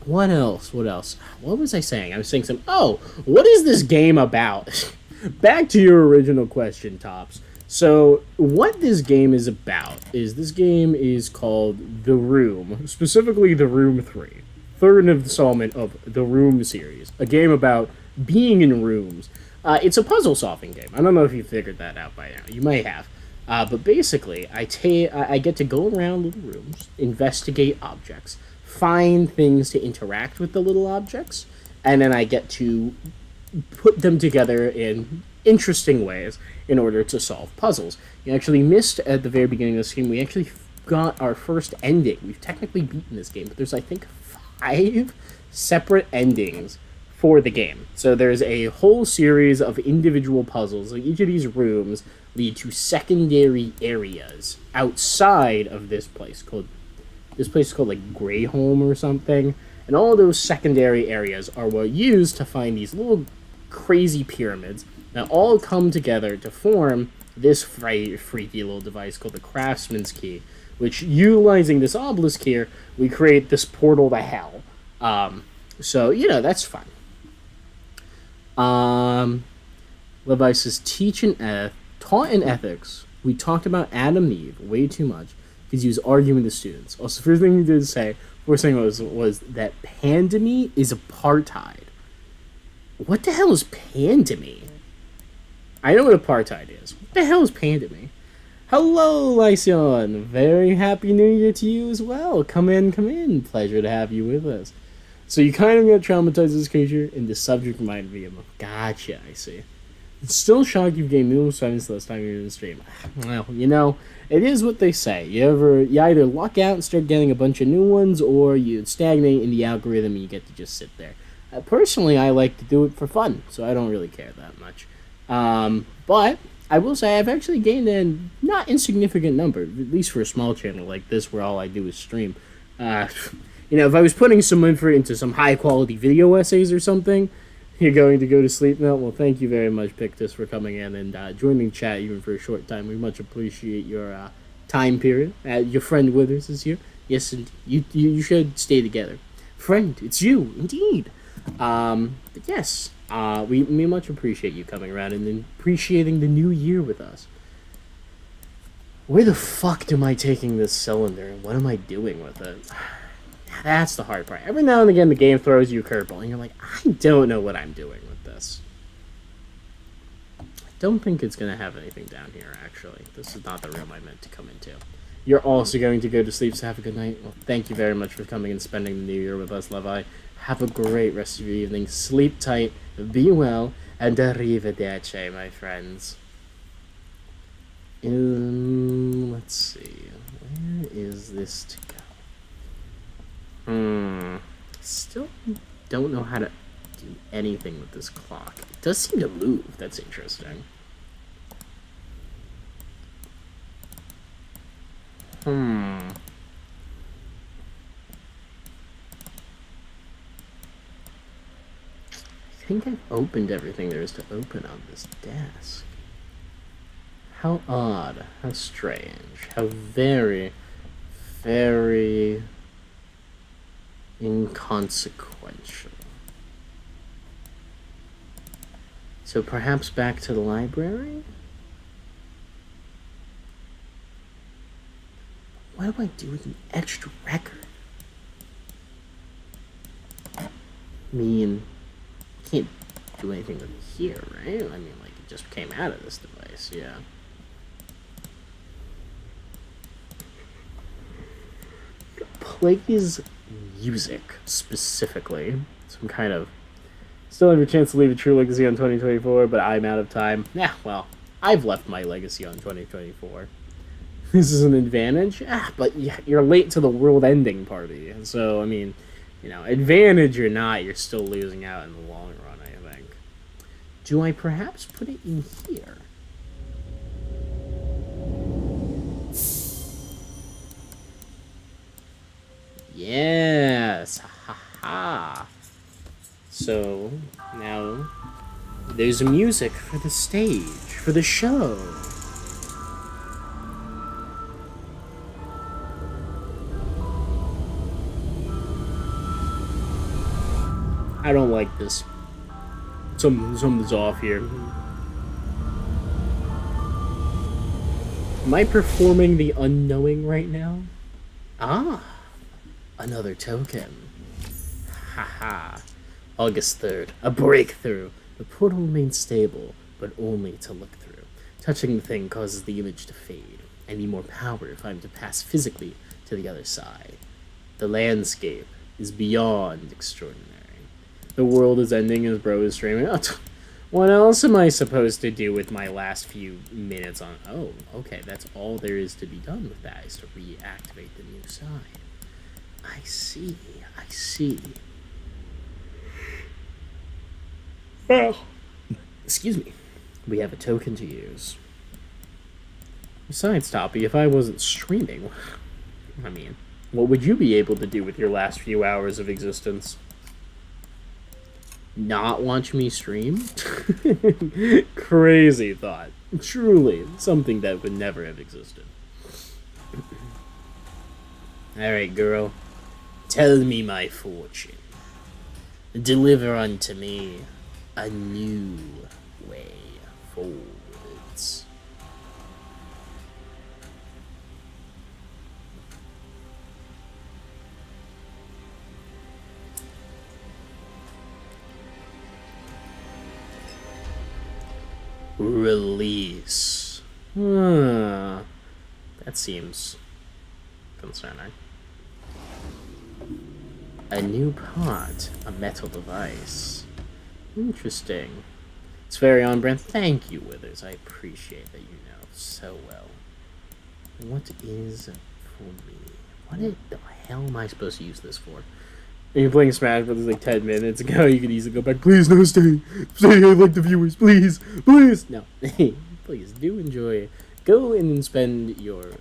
What else? What was I saying? I was saying what is this game about? Back to your original question, Tops. So, what this game is about is this game is called The Room, specifically The Room 3. Third installment of the Room series. A game about being in rooms. It's a puzzle solving game. I don't know if you figured that out by now. You might have. But basically, I get to go around little rooms, investigate objects, find things to interact with the little objects, and then I get to put them together in interesting ways in order to solve puzzles. You actually missed at the very beginning of this game. We actually got our first ending. We've technically beaten this game, but there's, I think, 5 separate endings for the game. So there's a whole series of individual puzzles. Like, each of these rooms lead to secondary areas outside of this place called like Greyholm or something. And all those secondary areas are what used to find these little crazy pyramids that all come together to form this freaky little device called the Craftsman's Key, which, utilizing this obelisk here, we create this portal to hell. So, that's fun. Levi says, taught in ethics, we talked about Adam and Eve way too much because he was arguing with the students. Also, first thing he did say, first thing was that pandemy is apartheid. What the hell is pandemy? I know what apartheid is. What the hell is pandemy? Hello, Lycion. Very happy New Year to you as well. Come in. Pleasure to have you with us. So you kind of got traumatized this creature, and the subject reminded me of him. Gotcha, I see. It's still shocked you've gained new silence last time you were in the stream. Well, it is what they say. You either luck out and start getting a bunch of new ones, or you stagnate in the algorithm and you get to just sit there. Personally, I like to do it for fun, so I don't really care that much. But I will say I've actually gained a not insignificant number, at least for a small channel like this where all I do is stream. If I was putting some effort into some high-quality video essays or something, you're going to go to sleep now? Well, thank you very much, Pictus, for coming in and joining chat even for a short time. We much appreciate your time period. Your friend Withers is here. Yes, and you should stay together. Friend, it's you, indeed. But yes, we much appreciate you coming around and appreciating the new year with us. Where the fuck am I taking this cylinder, and what am I doing with it? That's the hard part. Every now and again, the game throws you a curveball, and you're like, I don't know what I'm doing with this. I don't think it's going to have anything down here, actually. This is not the room I meant to come into. You're also going to go to sleep, so have a good night. Well, thank you very much for coming and spending the new year with us, Levi. Have a great rest of your evening. Sleep tight, be well, and arrivederci, my friends. Let's see. Where is this to go? Still don't know how to do anything with this clock. It does seem to move. That's interesting. I think I've opened everything there is to open on this desk. How odd. How strange. How very, very inconsequential. So perhaps back to the library? What do I do with an extra record? I mean, I can't do anything with it here, right? I mean, like, it just came out of this device, yeah. Plays music, specifically. Some kind of... Still have your chance to leave a true legacy on 2024, but I'm out of time. Yeah, well, I've left my legacy on 2024. This is an advantage? But you're late to the world-ending party. So, I mean, you know, advantage or not, you're still losing out in the long run, I think. Do I perhaps put it in here? Yes! Ha ha! So, now, there's music for the stage, for the show. I don't like this. Something's off here. Am I performing the unknowing right now? Ah, another token. Haha. August 3rd, a breakthrough. The portal remains stable, but only to look through. Touching the thing causes the image to fade. I need more power if I'm to pass physically to the other side. The landscape is beyond extraordinary. The world is ending as bro is streaming. What else am I supposed to do with my last few minutes on... Oh, okay, that's all there is to be done with that, is to reactivate the new side. I see, I see. Well, excuse me. We have a token to use. Besides, Toppy, if I wasn't streaming... I mean, what would you be able to do with your last few hours of existence? Not watch me stream? Crazy thought. Truly, something that would never have existed. Alright, girl. Tell me my fortune. Deliver unto me a new way forwards. Release. That seems concerning. A new pot, a metal device. Interesting. It's very on brand. Thank you, Withers. I appreciate that you know so well. What is for me? What the hell am I supposed to use this for? You're playing Smash Brothers like 10 minutes ago. You could easily go back. Please, no, stay. Stay, I like the viewers. Please. Please. No. Please, do enjoy. Go in and spend your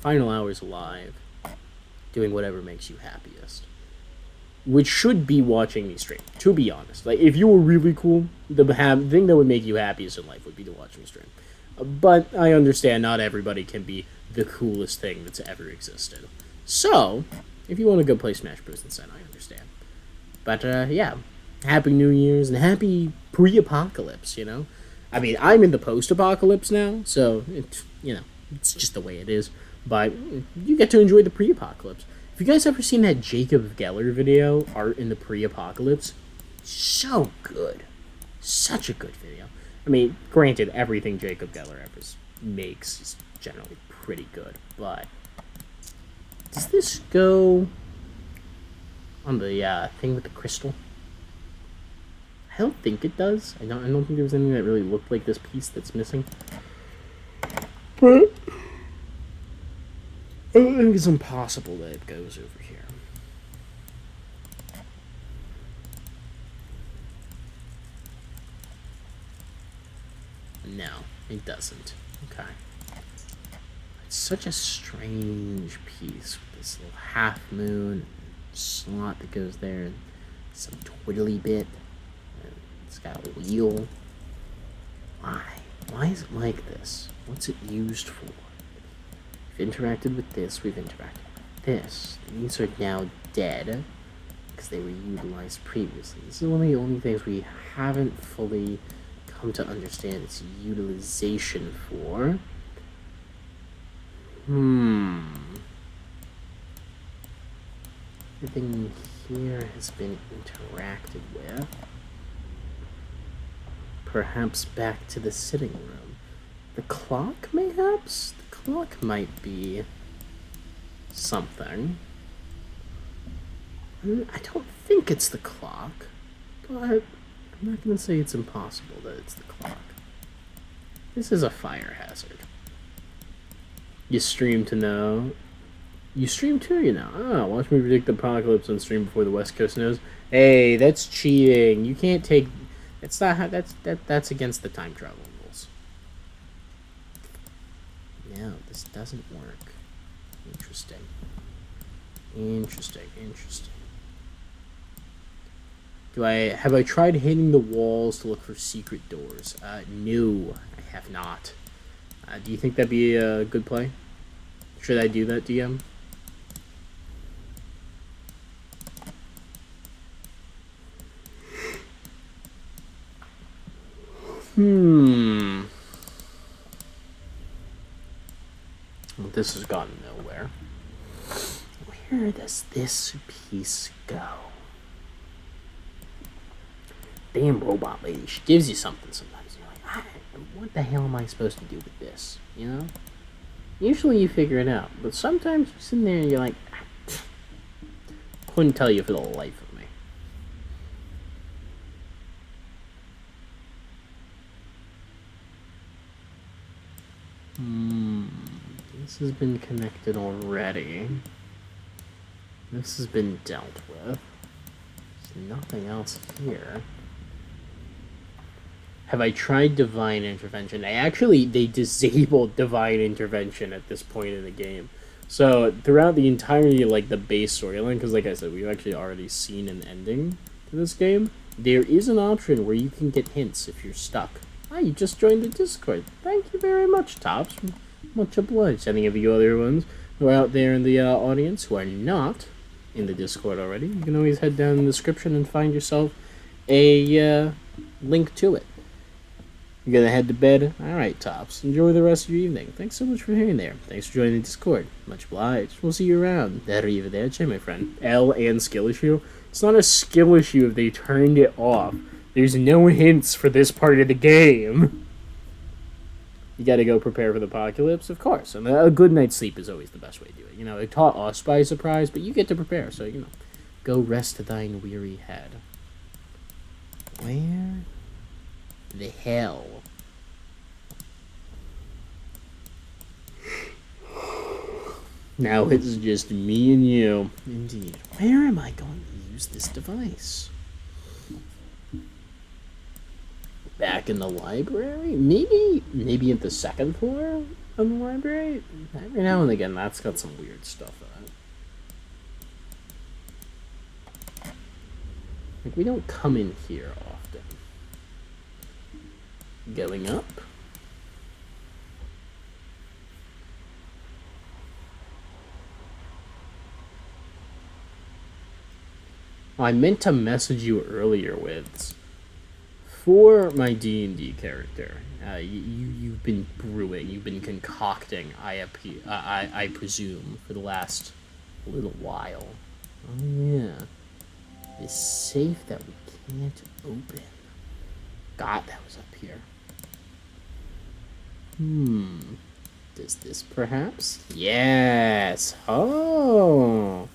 final hours alive doing whatever makes you happiest. Which should be watching me stream, to be honest. Like, if you were really cool, the thing that would make you happiest in life would be to watch me stream. But I understand not everybody can be the coolest thing that's ever existed. So... if you want to go play Smash Bros. Instead, I understand. But, yeah. Happy New Year's and happy pre-apocalypse, you know? I mean, I'm in the post-apocalypse now, so it's just the way it is. But you get to enjoy the pre-apocalypse. Have you guys ever seen that Jacob Geller video, Art in the Pre-Apocalypse? So good. Such a good video. I mean, granted, everything Jacob Geller ever makes is generally pretty good, but does this go on the thing with the crystal? I don't think it does. I don't think there was anything that really looked like this piece that's missing. But I don't think it's impossible that it goes over here. No, it doesn't. Okay. It's such a strange piece with this little half moon slot that goes there and some twiddly bit. And it's got a wheel. Why? Why is it like this? What's it used for? We've interacted with this, we've interacted with this. These are now dead because they were utilized previously. This is one of the only things we haven't fully come to understand its utilization for. Everything here has been interacted with. Perhaps back to the sitting room. The clock, mayhaps? The clock might be something. I don't think it's the clock, but I'm not going to say it's impossible that it's the clock. This is a fire hazard. You stream to know. You stream too, you know. Oh, watch me predict the apocalypse on stream before the West Coast knows. Hey, that's cheating. You can't take. That's not how. That's against the time travel rules. No, this doesn't work. Interesting. Interesting. Have I tried hitting the walls to look for secret doors? No, I have not. Do you think that'd be a good play? Should I do that, DM? Well, this has gone nowhere. Where does this piece go? Damn robot lady, she gives you something sometimes. You're like, what the hell am I supposed to do with this? You know? Usually you figure it out, but sometimes you're sitting there and you're like, couldn't tell you for the life of me. This has been connected already. This has been dealt with. There's nothing else here. Have I tried Divine Intervention? They disabled Divine Intervention at this point in the game. So, throughout the entirety, the base storyline, because like I said, we've actually already seen an ending to this game, there is an option where you can get hints if you're stuck. You just joined the Discord. Thank you very much, Tops. Much obliged. Any of you other ones who are out there in the audience who are not in the Discord already, you can always head down in the description and find yourself a link to it. You're gonna head to bed? Alright, Tops. Enjoy the rest of your evening. Thanks so much for being there. Thanks for joining the Discord. Much obliged. We'll see you around. Arrivederci, my friend. L and skill issue? It's not a skill issue if they turned it off. There's no hints for this part of the game. You gotta go prepare for the apocalypse, of course. And a good night's sleep is always the best way to do it. It caught us by surprise, but you get to prepare. So, go rest thine weary head. Where the hell? Now it's just me and you. Indeed. Where am I going to use this device? Back in the library? Maybe at the second floor of the library? Every now and again, that's got some weird stuff on it. We don't come in here often. Going up? I meant to message you earlier with for my D&D character, you've been brewing, you've been concocting, I presume, for the last little while. Oh yeah, this safe that we can't open. God, that was up here. Does this perhaps? Yes. Oh,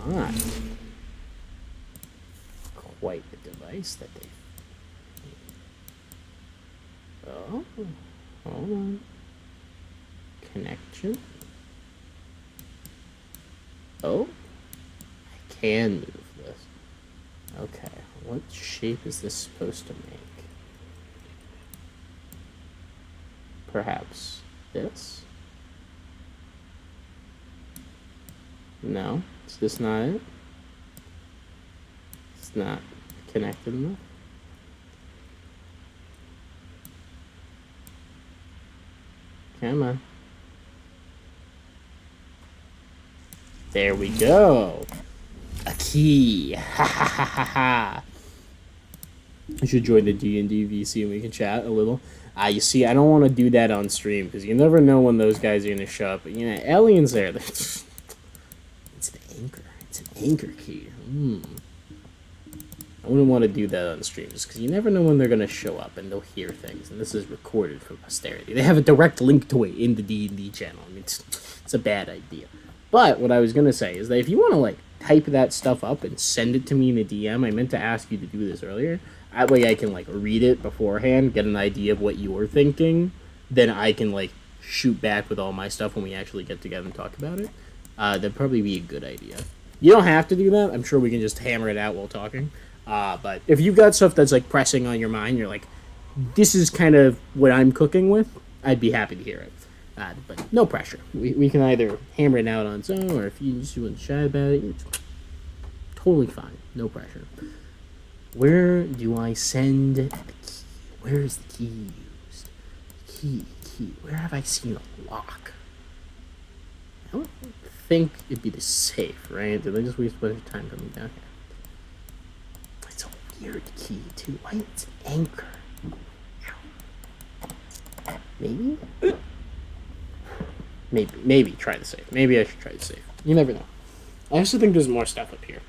not quite the device that they. Oh, hold on. Connection. Oh, I can move this. Okay, what shape is this supposed to make? Perhaps this? No, is this not it? It's not connected enough. Come on. There we go. A key. Ha ha ha ha ha. I should join the D&D VC and we can chat a little. You see, I don't want to do that on stream because you never know when those guys are going to show up. But, you know, aliens there. It's an anchor. It's an anchor key. I wouldn't want to do that on streams because you never know when they're going to show up and they'll hear things. And this is recorded for posterity. They have a direct link to it in the D&D channel. I mean, it's a bad idea. But what I was going to say is that if you want to, like, type that stuff up and send it to me in a DM, I meant to ask you to do this earlier. That way I can, like, read it beforehand, get an idea of what you're thinking. Then I can, like, shoot back with all my stuff when we actually get together and talk about it. That'd probably be a good idea. You don't have to do that. I'm sure we can just hammer it out while talking. But if you've got stuff that's, like, pressing on your mind, you're like, this is kind of what I'm cooking with, I'd be happy to hear it. But no pressure. We can either hammer it out on its own, or if you just want to chat about it, it's totally fine. No pressure. Where do I send the key? Where is the key used? Key. Where have I seen a lock? I don't think it'd be the safe, right? Did I just waste a bunch of time coming down here? It's a weird key, too. Why it's an anchor? Maybe? Maybe try the safe. Maybe I should try the safe. You never know. I also think there's more stuff up here.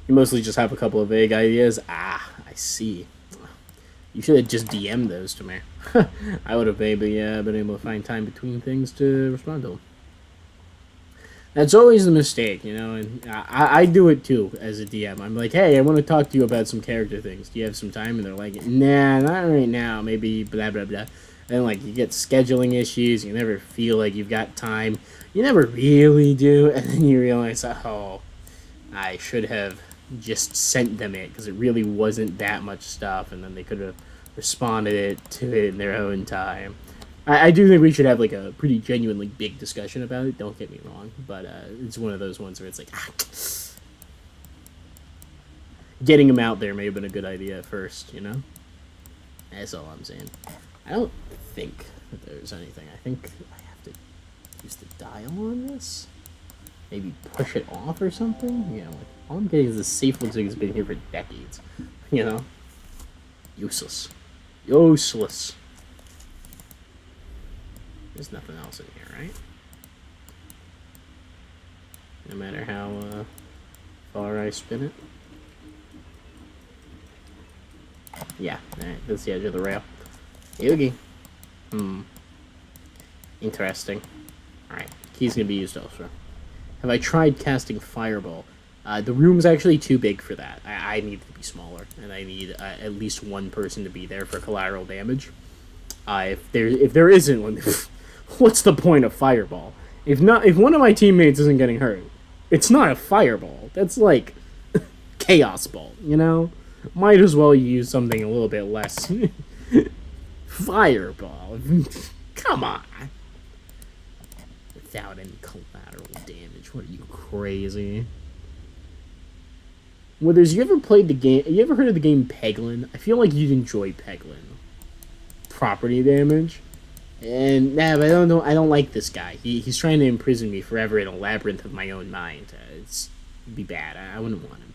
You mostly just have a couple of vague ideas. I see. You should have just DM'd those to me. I would have maybe been able to find time between things to respond to them. That's always the mistake, you know, and I do it too as a DM. I'm like, hey, I want to talk to you about some character things. Do you have some time? And they're like, nah, not right now. Maybe blah, blah, blah. And, like, you get scheduling issues. You never feel like you've got time. You never really do. And then you realize, oh, I should have just sent them it because it really wasn't that much stuff. And then they could have responded to it in their own time. I do think we should have, like, a pretty genuinely big discussion about it. Don't get me wrong. But it's one of those ones where it's like, getting them out there may have been a good idea at first, you know? That's all I'm saying. I don't think that there's anything. I think I have to use the dial on this. Maybe push it off or something. You know, like, all I'm getting is this safe looks like it's been here for decades. You know? Useless. Useless. There's nothing else in here, right? No matter how far I spin it. Yeah, alright, that's the edge of the rail. Yugi. Interesting. Alright, key's gonna be used elsewhere. Have I tried casting Fireball? The room's actually too big for that. I need it to be smaller, and I need at least one person to be there for collateral damage. If there isn't one, what's the point of Fireball? If one of my teammates isn't getting hurt, it's not a Fireball. That's like Chaos Ball, you know? Might as well use something a little bit less. Fireball. Come on. Without any collateral damage. What are you, crazy? Withers, you ever played the game? You ever heard of the game Peglin? I feel like you'd enjoy Peglin. property damage. And but I don't know. I don't like this guy. He's trying to imprison me forever in a labyrinth of my own mind. It'd be bad. I wouldn't want him.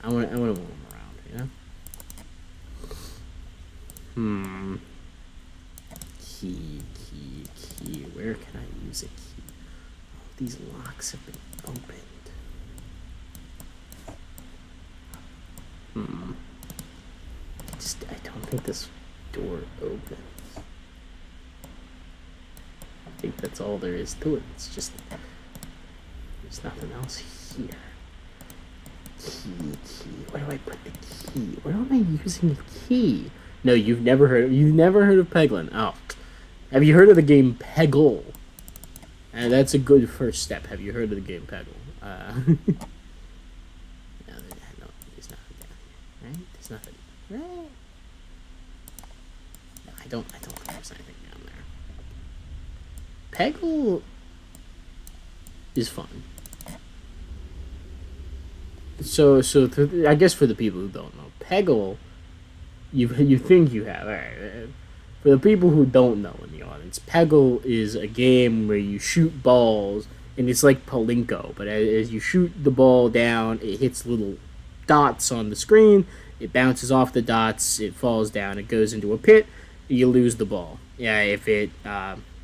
I wouldn't want him around. You know. Key. Where can I use a key? Oh, these locks have been opened. I don't think this door opens. I think that's all there is to it. It's just there's nothing else here. Key. Where do I put the key? Where am I using the key? No, you've never heard of Peglin. Oh, have you heard of the game Peggle? And that's a good first step. Have you heard of the game Peggle? No, there's nothing down here, right? There's nothing, right? No, I don't think there's anything down there. Peggle is fun. So I guess for the people who don't know, Peggle, you think you have. All right. For the people who don't know in the audience, Peggle is a game where you shoot balls, and it's like Palinko, but as you shoot the ball down, it hits little dots on the screen, it bounces off the dots, it falls down, it goes into a pit, you lose the ball. Yeah, if it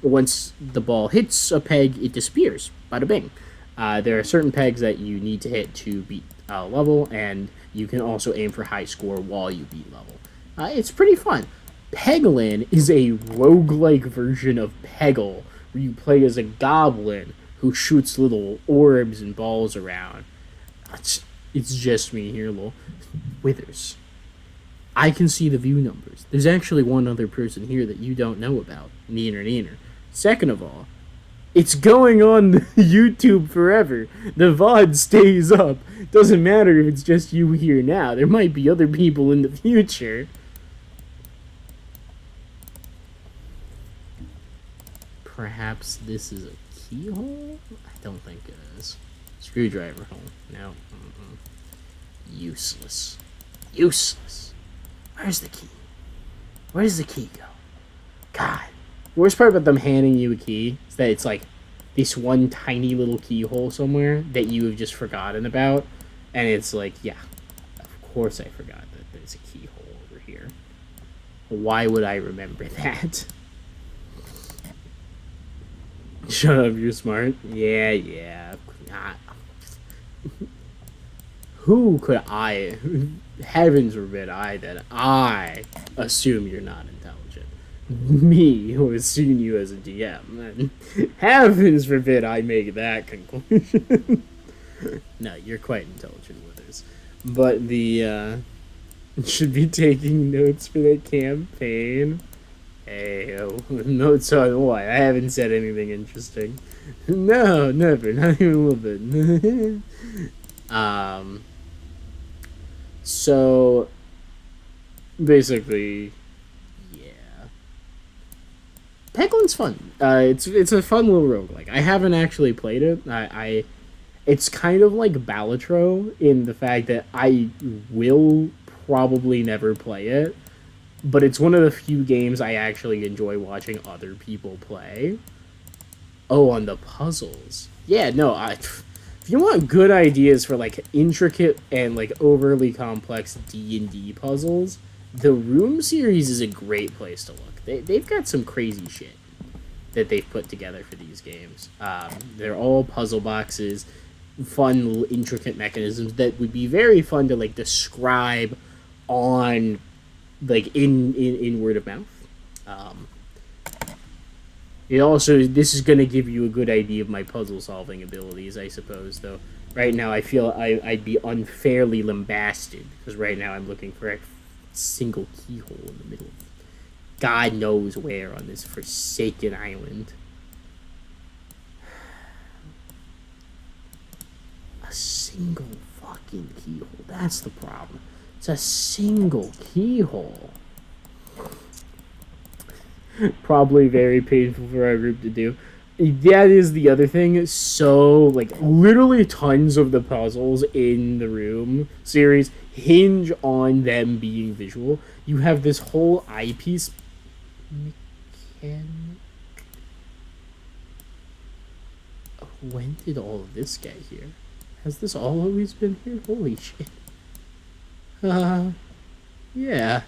once the ball hits a peg, it disappears. Bada bing. There are certain pegs that you need to hit to beat level, and you can also aim for high score while you beat level. It's pretty fun. Peglin is a roguelike version of Peggle, where you play as a goblin who shoots little orbs and balls around. It's just me here, lol. Withers. I can see the view numbers. There's actually one other person here that you don't know about. Neener. Second of all, it's going on YouTube forever. The VOD stays up. Doesn't matter if it's just you here now. There might be other people in the future. Perhaps this is a keyhole? I don't think it is. Screwdriver hole. No. Useless. Where's the key? Where does the key go? God. The worst part about them handing you a key is that it's like this one tiny little keyhole somewhere that you have just forgotten about. And it's like, yeah, of course I forgot that there's a keyhole over here. Why would I remember that? Shut up, you're smart. Yeah. Who could I... Heavens forbid that I assume you're not intelligent. Me, who has seen you as a DM. Heavens forbid I make that conclusion. No, you're quite intelligent, Withers. But the, should be taking notes for the campaign. Hey, notes on what? I haven't said anything interesting. No, never. Not even a little bit. So, basically, yeah. Peglin's fun. It's a fun little roguelike. I haven't actually played it. It's kind of like Balatro in the fact that I will probably never play it. But it's one of the few games I actually enjoy watching other people play. Oh, on the puzzles. Yeah, no, if you want good ideas for, like, intricate and, like, overly complex D&D puzzles, the Room series is a great place to look. They've got some crazy shit that they've put together for these games. They're all puzzle boxes, fun, little intricate mechanisms that would be very fun to, like, describe on... like in word of mouth. It also, this is going to give you a good idea of my puzzle solving abilities, I suppose, though right now I feel I'd be unfairly lambasted because right now I'm looking for a single keyhole in the middle of God knows where on this forsaken island. A single fucking keyhole, that's the problem. It's a single keyhole. Probably very painful for our group to do. That is the other thing. So, like, literally tons of the puzzles in the Room series hinge on them being visual. You have this whole eyepiece Mechanic. When did all of this get here? Has this all always been here? Holy shit. Yeah.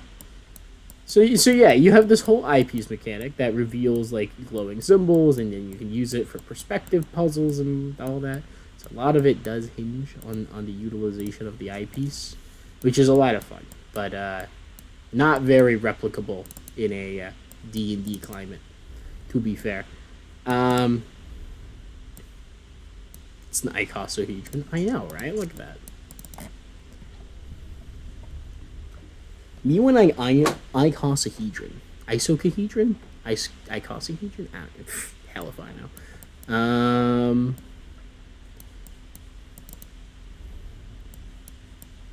So yeah, you have this whole eyepiece mechanic that reveals like glowing symbols, and then you can use it for perspective puzzles and all that. So a lot of it does hinge on the utilization of the eyepiece, which is a lot of fun, but not very replicable in a D&D climate, to be fair. It's an icosahedron. I know, right? Look at that. Me when icosahedron. Isocahedron? Icosahedron? Hell if I know.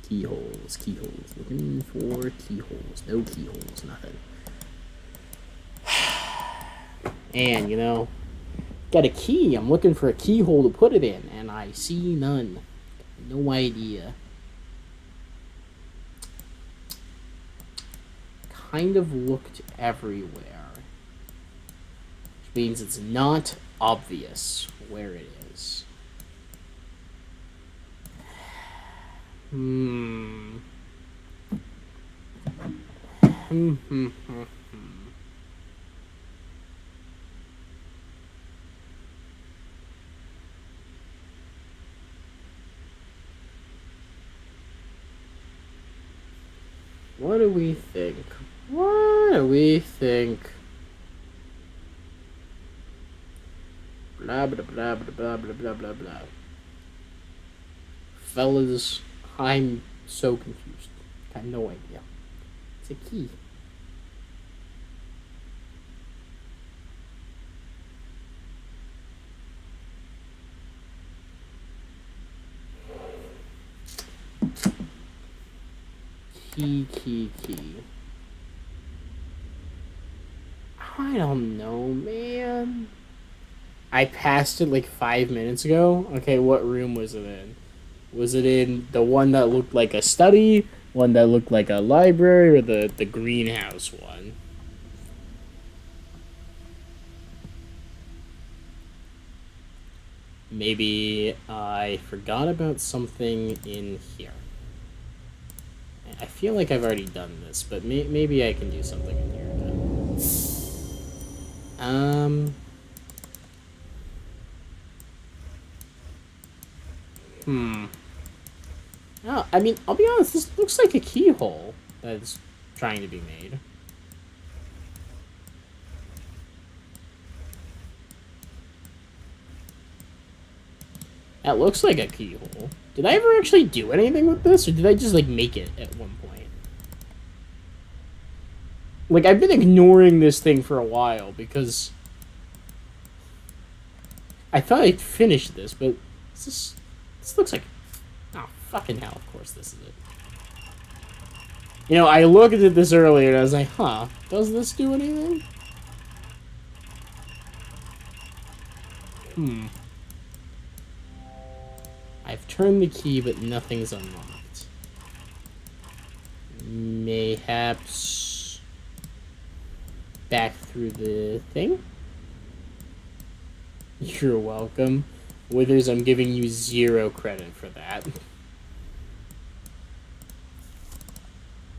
Keyholes. Looking for keyholes. No keyholes, nothing. And, you know, got a key. I'm looking for a keyhole to put it in, and I see none. No idea. Kind of looked everywhere, which means it's not obvious where it is. What do we think? Blah, blah, blah, blah, blah, blah, blah, blah. Fellas, I'm so confused. I have no idea. It's a key. Key. I don't know, man. I passed it like 5 minutes ago. Okay, what room was it in? Was it in the one that looked like a study, one that looked like a library, or the greenhouse one? Maybe I forgot about something in here. I feel like I've already done this, but maybe I can do something in here again. Oh, I mean, I'll be honest, this looks like a keyhole that's trying to be made. That looks like a keyhole. Did I ever actually do anything with this, or did I just, like, make it at one point? Like, I've been ignoring this thing for a while, because I thought I'd finished this, but this looks like... Oh, fucking hell, of course this is it. You know, I looked at this earlier, and I was like, huh, does this do anything? I've turned the key, but nothing's unlocked. Mayhaps back through the thing? You're welcome. Withers, I'm giving you 0 credit for that.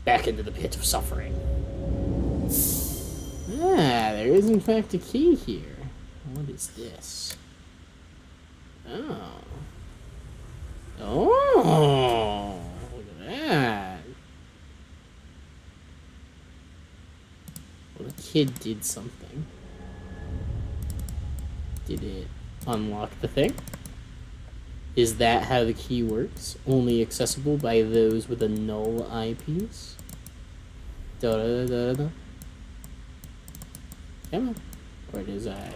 Back into the pit of suffering. Ah, there is in fact a key here. What is this? Oh. Oh, look at that. Well, the kid did something. Did it unlock the thing? Is that how the key works? Only accessible by those with a null eyepiece? Da-da-da-da-da. Come on. Where does that?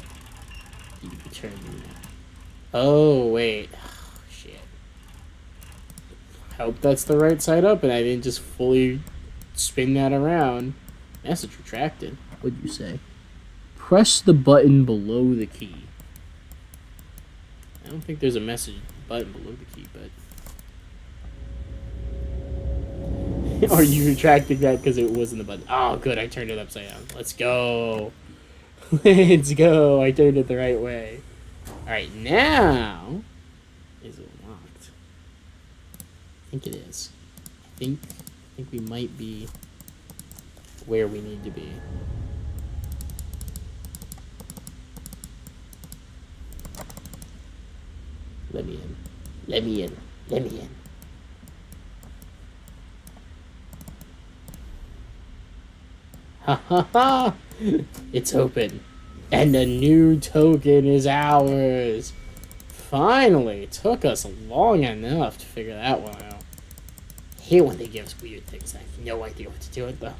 You turn that. Oh, wait. Hope that's the right side up and I didn't just fully spin that around. Message retracted. What'd you say? Press the button below the key. I don't think there's a message button below the key, but... Are you retracting that because it wasn't the button? Oh, good. I turned it upside down. Let's go. Let's go. I turned it the right way. Alright, now... Is it locked? I think it is. I think we might be where we need to be. Let me in. Let me in. Let me in. Ha ha ha! It's open. And a new token is ours. Finally! It took us long enough to figure that one out. I hate when they give us weird things. I have no idea what to do with them.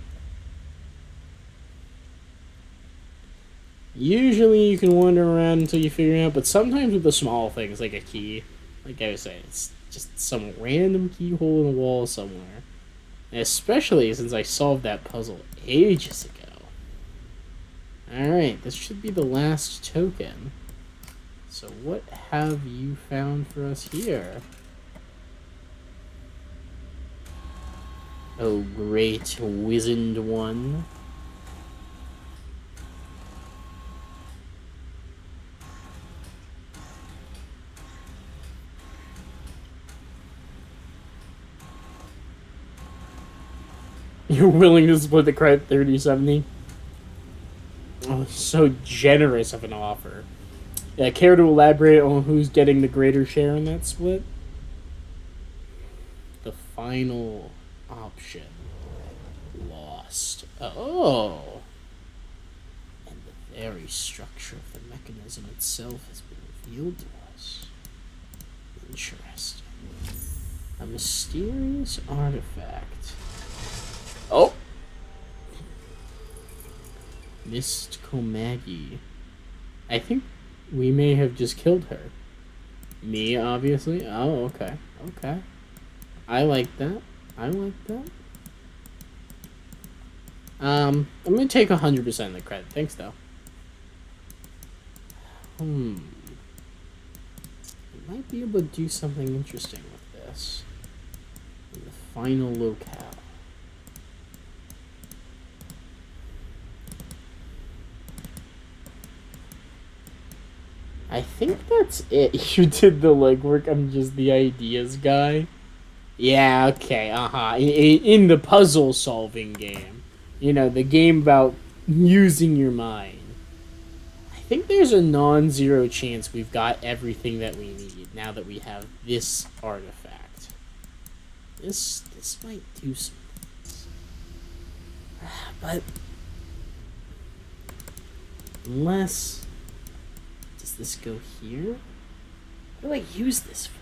Usually you can wander around until you figure it out, but sometimes with the small things, like a key, like I was saying, it's just some random keyhole in a wall somewhere. And especially since I solved that puzzle ages ago. Alright, this should be the last token. So what have you found for us here? Oh, great wizened one. You're willing to split the credit 30-70? Oh, so generous of an offer. Yeah, care to elaborate on who's getting the greater share in that split? The final option. Lost. Oh! And the very structure of the mechanism itself has been revealed to us. Interesting. A mysterious artifact. Oh! Mystical Maggie. I think we may have just killed her. Me, obviously. Oh, okay. Okay. I like that. I like that. I'm gonna take 100% of the credit. Thanks, though. I might be able to do something interesting with this. In the final locale. I think that's it. You did the legwork. I'm just the ideas guy. Yeah, okay, in the puzzle solving game. You know, the game about using your mind. I think there's a non-zero chance we've got everything that we need now that we have this artifact. This might do some things. But unless... Does this go here? What do I use this for?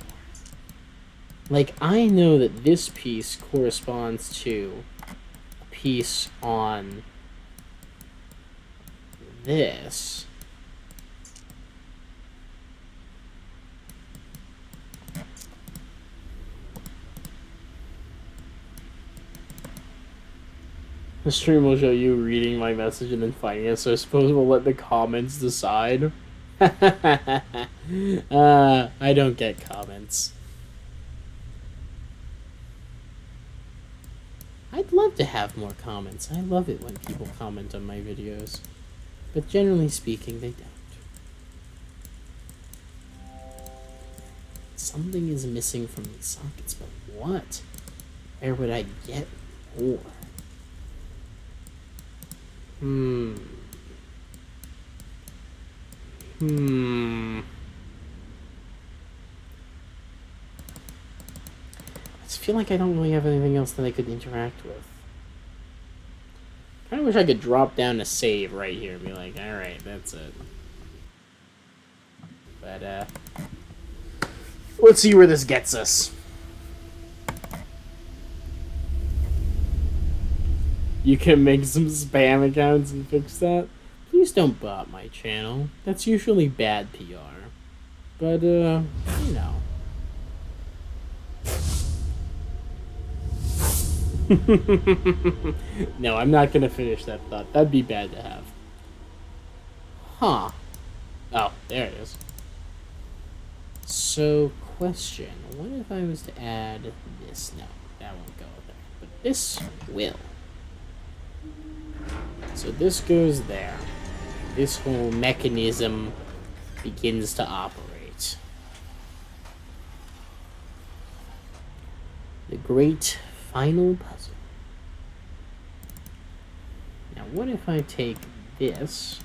Like, I know that this piece corresponds to a piece on this. The stream will show you reading my message and then finding it, so I suppose we'll let the comments decide. I don't get comments. I'd love to have more comments. I love it when people comment on my videos. But generally speaking, they don't. Something is missing from these sockets, but what? Where would I get more? I just feel like I don't really have anything else that I could interact with. I kinda wish I could drop down a save right here and be like, alright, that's it. But, let's see where this gets us. You can make some spam accounts and fix that? Please don't bot my channel. That's usually bad PR. But, you know. No, I'm not gonna finish that thought. That'd be bad to have. Huh. Oh, there it is. So, question. What if I was to add this? No, that won't go there. but this will. So this goes there. This whole mechanism begins to operate. The great final puzzle. Now, what if I take this,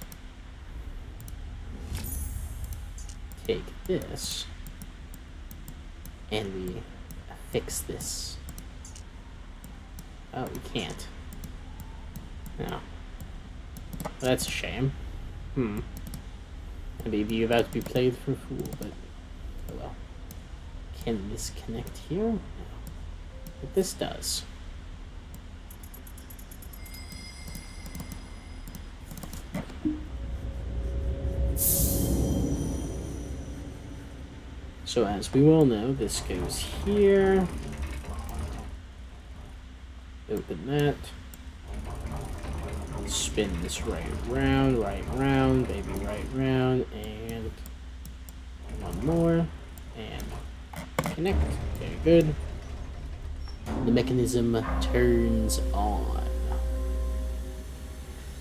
and we fix this? Oh, we can't. No. Well, that's a shame. Maybe about to be played for a fool, but oh well. Can this connect here? No. But this does. So as we well know, this goes here. Open that. Spin this right round, baby, right round, and one more, and connect. Very good. The mechanism turns on.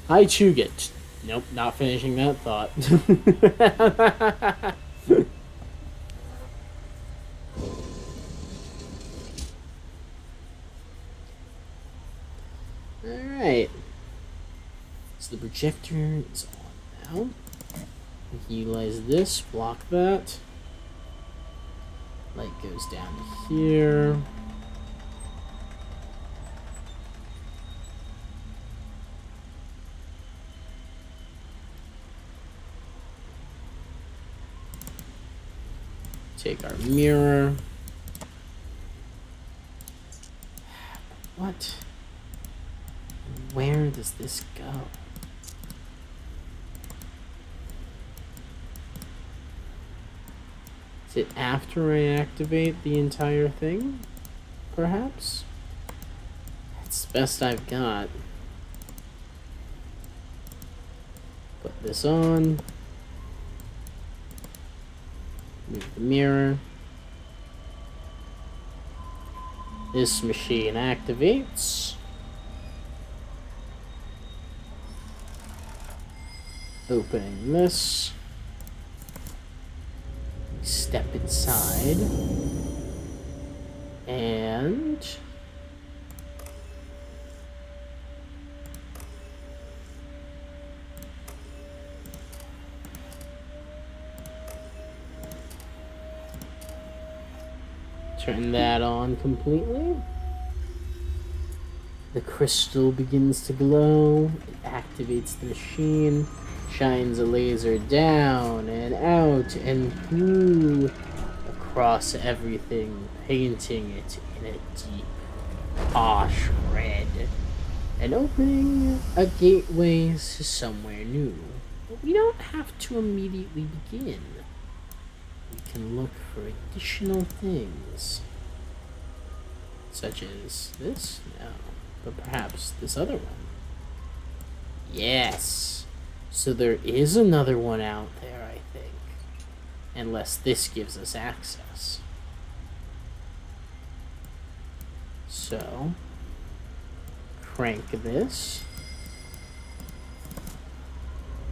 I too get. Nope, not finishing that thought. Alright. So the projector is on now. We can utilize this, block that. Light goes down here. Take our mirror. What? Where does this go? Is it after I activate the entire thing? Perhaps? It's the best I've got. Put this on. Move the mirror. This machine activates. Opening this. Step inside. And turn that on completely. The crystal begins to glow. It activates the machine, shines a laser down and out and through across everything, painting it in a deep, harsh red, and opening a gateway to somewhere new. But we don't have to immediately begin. We can look for additional things, such as this? No, but perhaps this other one. Yes, so there is another one out there, I think, unless this gives us access. So, crank this.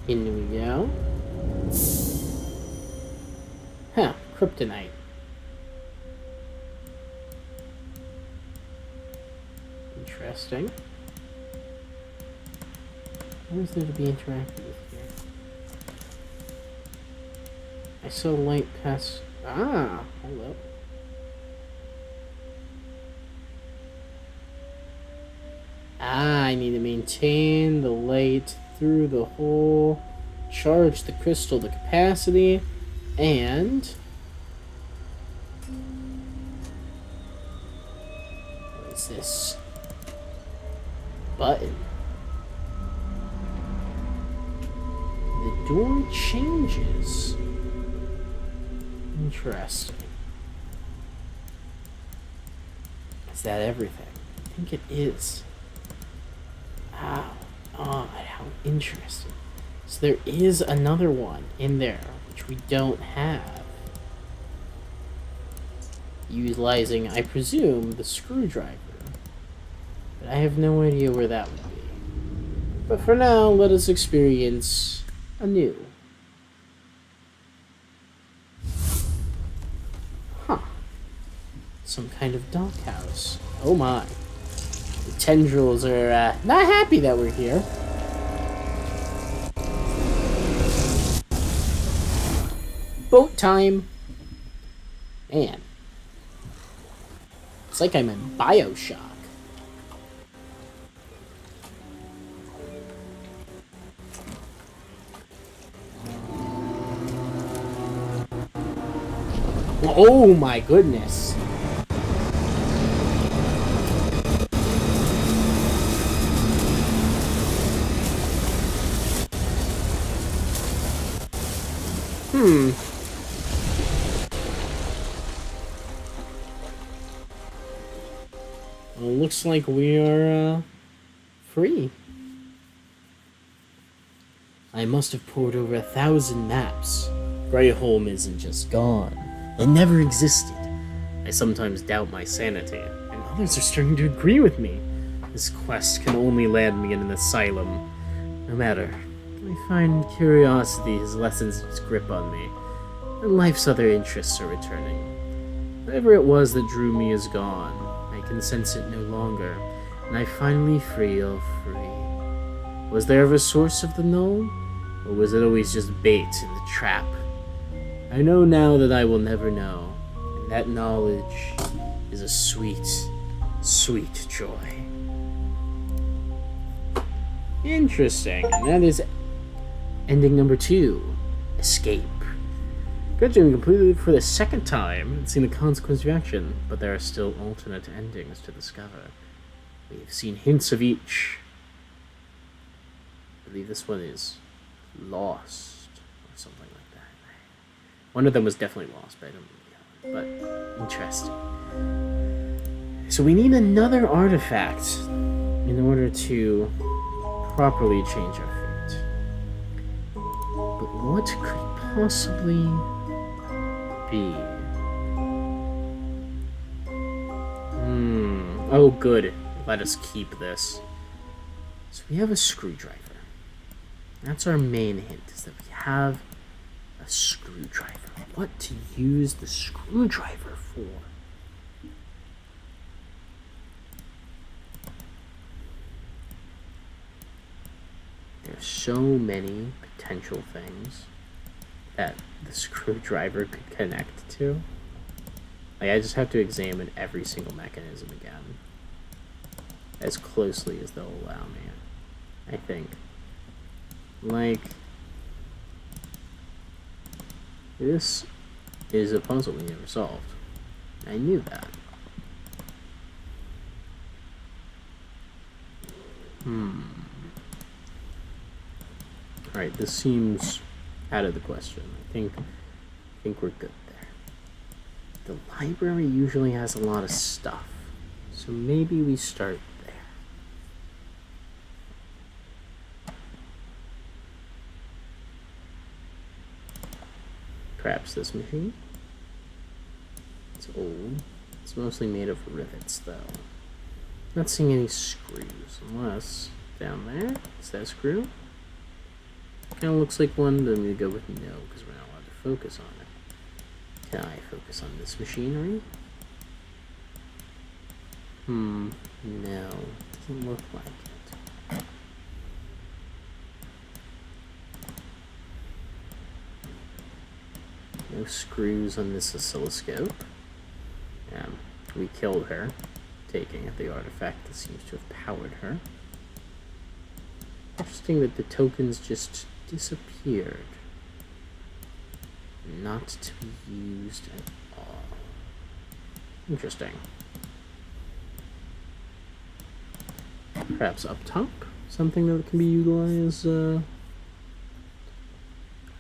In we go. Huh, kryptonite. Interesting. What is there to be interacted with here? I saw light pass. Ah, hold up. Ah, I need to maintain the light through the hole, charge the crystal to capacity, and what is this? Button. The door changes. Interesting. Is that everything? I think it is. Wow. Odd. How interesting. So there is another one in there, which we don't have. Utilizing, I presume, the screwdriver But I have no idea where that would be. But for now, let us experience anew. Huh. Some kind of doghouse. Oh my. The tendrils are not happy that we're here. Boat time. Man. It's like I'm in BioShock. Oh my goodness. Well, looks like we are free. I must have poured over 1,000 maps. Greyholm isn't just gone. It never existed. I sometimes doubt my sanity, and others are starting to agree with me. This quest can only land me in an asylum. No matter. I find curiosity has lessened its grip on me, and life's other interests are returning. Whatever it was that drew me is gone. I can sense it no longer, and I finally feel free. Was there ever a source of the null? Or was it always just bait in the trap? I know now that I will never know, and that knowledge is a sweet, sweet joy. Interesting, and that is ending number 2, Escape. Good job, we completed it for the second time and seen the consequence of your action, but there are still alternate endings to discover. We've seen hints of each. I believe this one is Lost, or something like that. One of them was definitely Lost, but I don't know the other one. But interesting. So we need another artifact in order to properly change our fate. But what could it possibly be? Oh good, let us keep this. So we have a screwdriver. That's our main hint, is that we have a screwdriver. What to use the screwdriver for? There's so many potential things that the screwdriver could connect to. Like, I just have to examine every single mechanism again, as closely as they'll allow me, I think. Like, this is a puzzle we never solved. I knew that. Alright, this seems out of the question. I think we're good there. The library usually has a lot of stuff, so maybe we start there. Perhaps this machine? It's old. It's mostly made of rivets, though. Not seeing any screws, unless down there. Is that a screw? Kind of looks like one, but I'm going to go with no, because we're not allowed to focus on it. Can I focus on this machinery? No. Doesn't look like it. No screws on this oscilloscope. We killed her, taking at the artifact that seems to have powered her. Interesting that the tokens just disappeared. Not to be used at all. Interesting. Perhaps up top? Something that can be utilized a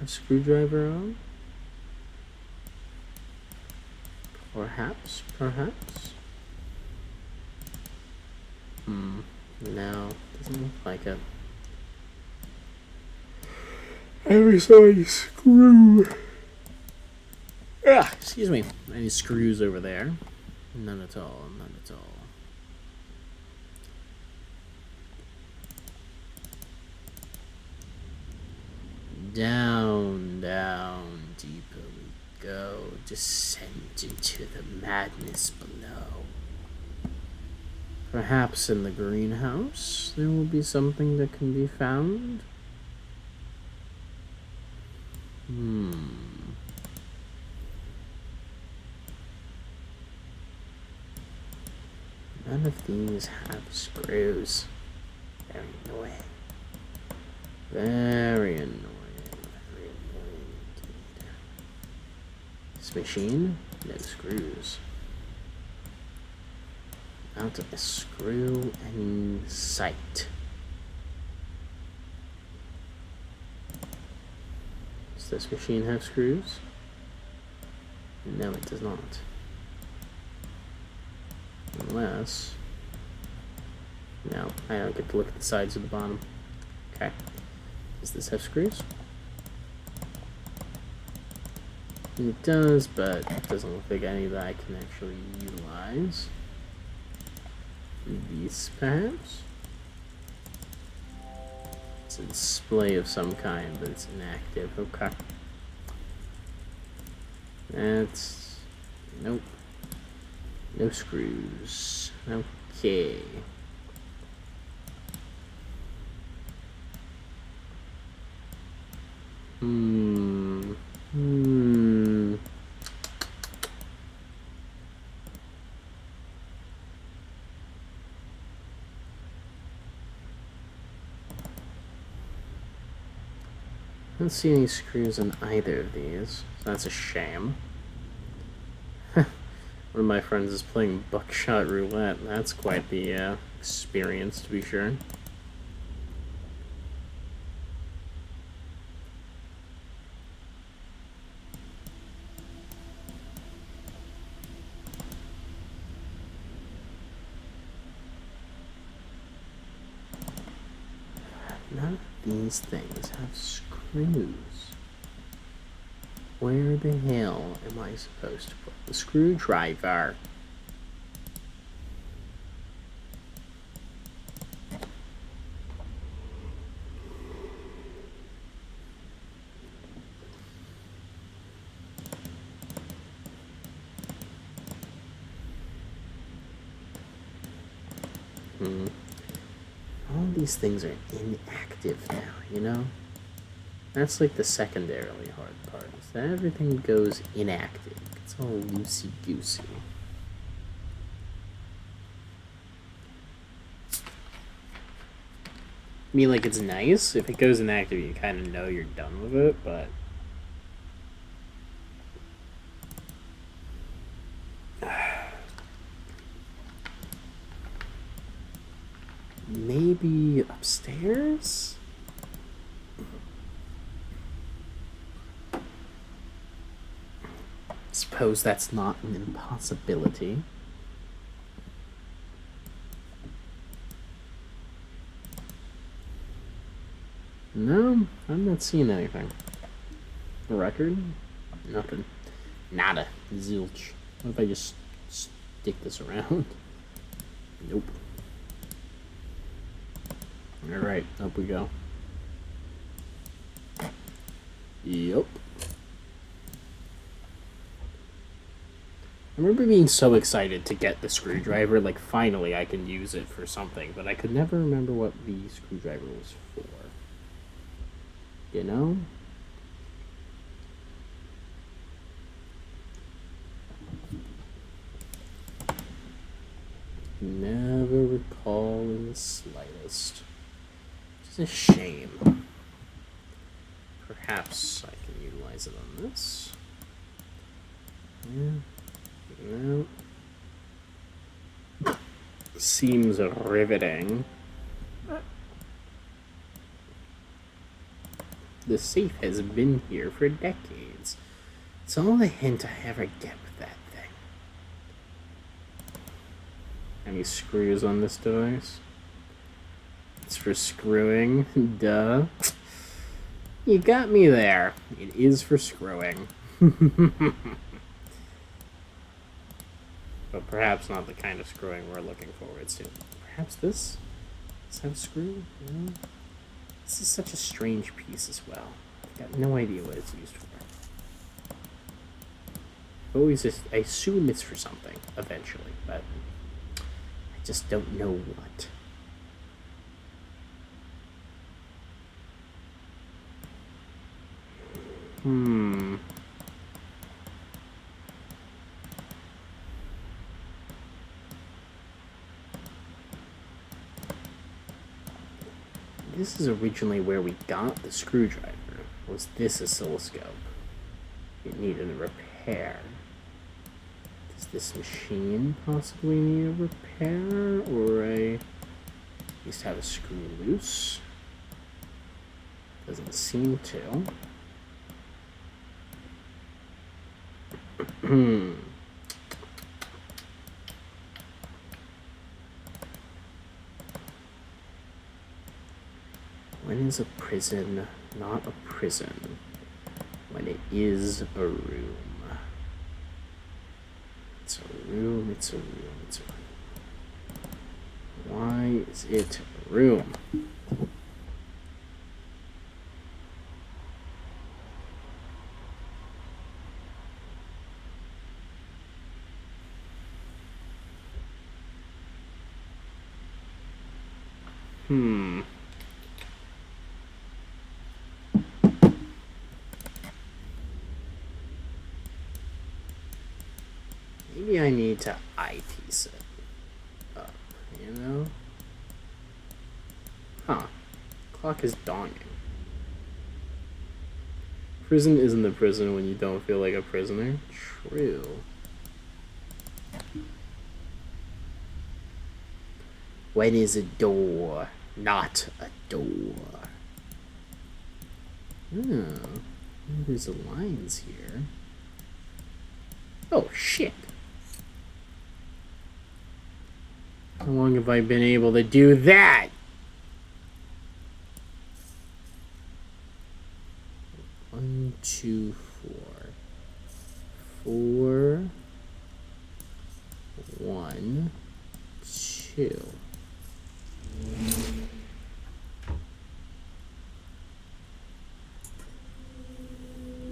screwdriver on? Perhaps? No, doesn't look like it. Every saw a screw. Excuse me. Any screws over there? None at all. Down, down, deeper we go, descend into the madness below. Perhaps in the greenhouse there will be something that can be found. None of these have screws. Very annoying. Very annoying. Very annoying indeed. This machine, no screws. Not a screw in sight. Does this machine have screws? No, it does not. Unless... No, I don't get to look at the sides or the bottom. Okay. Does this have screws? It does, but it doesn't look like any that I can actually utilize. These, perhaps? It's a display of some kind, but it's inactive. Okay. That's... Nope. No screws. Okay. I don't see any screws in either of these, so that's a shame. One of my friends is playing buckshot roulette. That's quite the experience, to be sure. None of these things have screws. Where the hell am I supposed to put the screwdriver? All these things are inactive now, you know? That's like the secondarily hard part, is that everything goes inactive. It's all loosey-goosey. I mean, like, it's nice. If it goes inactive, you kind of know you're done with it, but... Maybe upstairs? Suppose that's not an impossibility. No, I'm not seeing anything. A record? Nothing. Nada. Zilch. What if I just stick this around? Nope. Alright, up we go. Yup. I remember being so excited to get the screwdriver, like finally I can use it for something, but I could never remember what the screwdriver was for. You know? Never recall in the slightest. It's a shame. Perhaps I can utilize it on this. Yeah. No. Seems riveting. The safe has been here for decades. It's all a hint I ever get with that thing. Any screws on this device? It's for screwing. Duh. You got me there. It is for screwing. But perhaps not the kind of screwing we're looking forward to. Perhaps this? Does that have a screw? No? This is such a strange piece as well. Got no idea what it's used for. Always just, I assume it's for something eventually, but I just don't know what. This is originally where we got the screwdriver. Was this oscilloscope? It needed a repair. Does this machine possibly need a repair? Or at least have a screw loose? Doesn't seem to. When is a prison not a prison? When it is a room. It's a room, it's a room, it's a room. Why is it a room? Maybe I need to eyepiece it up, you know? Huh. Clock is dawning. Prison isn't a prison when you don't feel like a prisoner. True. When is a door not a door? Oh, there's lines here. Oh, shit. How long have I been able to do that? One, two, four. 4, 1, 2.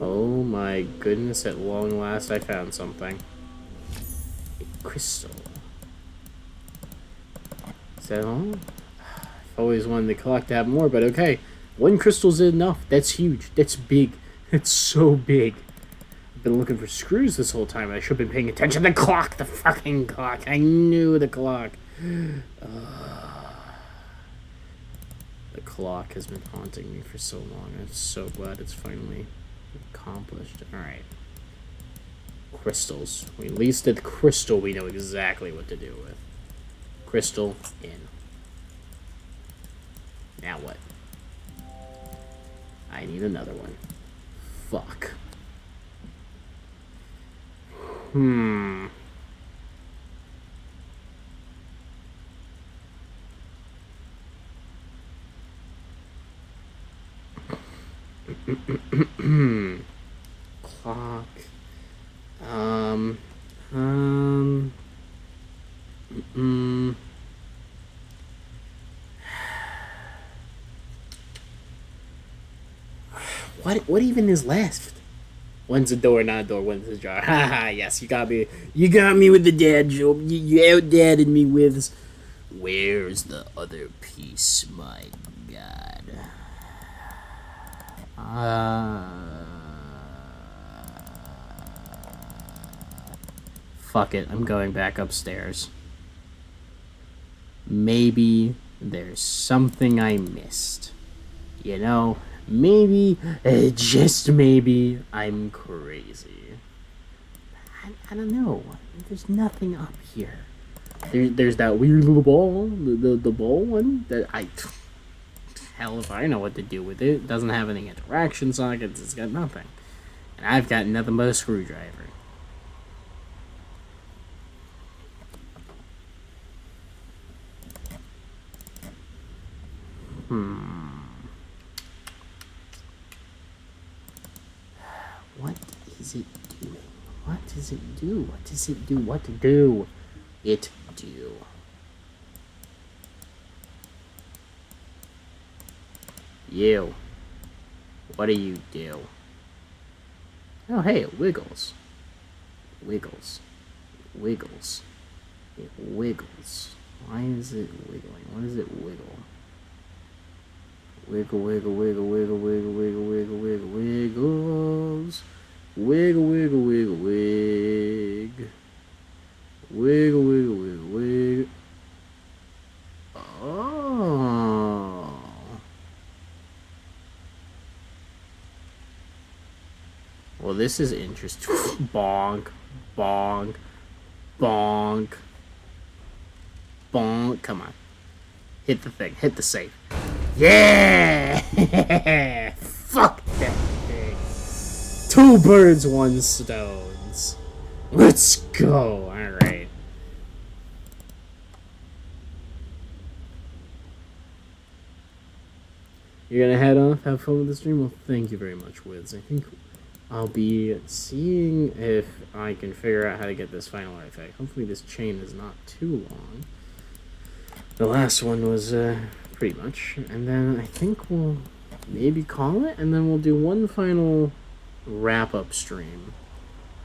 Oh my goodness, at long last I found something. A crystal. Is that all? I've always wanted the clock to have more, but okay. 1 crystal's enough. That's huge. That's big. That's so big. I've been looking for screws this whole time. I should have been paying attention. The clock! The fucking clock! I knew the clock. The clock has been haunting me for so long. I'm so glad it's finally accomplished. Alright. Crystals. We at least did crystal we know exactly what to do with. Crystal in. Now what? I need another one. Fuck. Clock. What even is left? When's a door, not a door, when's a jar? Haha, yes, you got me with the dad joke. You out-dadded me with. Where's the other piece, my god? Fuck it, I'm going back upstairs. Maybe there's something I missed. You know, maybe, just maybe, I'm crazy. I don't know. There's nothing up here. There's that weird little ball, the ball one that hell if I know what to do with it. It doesn't have any interaction sockets. It's got nothing, and I've got nothing but a screwdriver. What is it doing? What does it do? What does it do? What to do? It do. You. What do you do? Oh, hey, it wiggles. Wiggles. Wiggles. It wiggles. Why is it wiggling? What does it wiggle? Wiggle, wiggle, wiggle, wiggle, wiggle, wiggle, wiggle, wiggle, wiggles. Wiggle, wiggle, wiggle, wig. Wiggle, wiggle, wiggle, wig. Oh. Well, this is interesting. Bonk, bonk, bonk, bonk. Come on. Hit the thing. Hit the safe. Yeah! Fuck that thing. 2 birds, 1 stones. Let's go. Alright. You're gonna head off, have fun with the stream? Well, thank you very much, Wiz. I think I'll be seeing if I can figure out how to get this final artifact. Hopefully this chain is not too long. The last one was pretty much. And then I think we'll maybe call it, and then we'll do one final wrap-up stream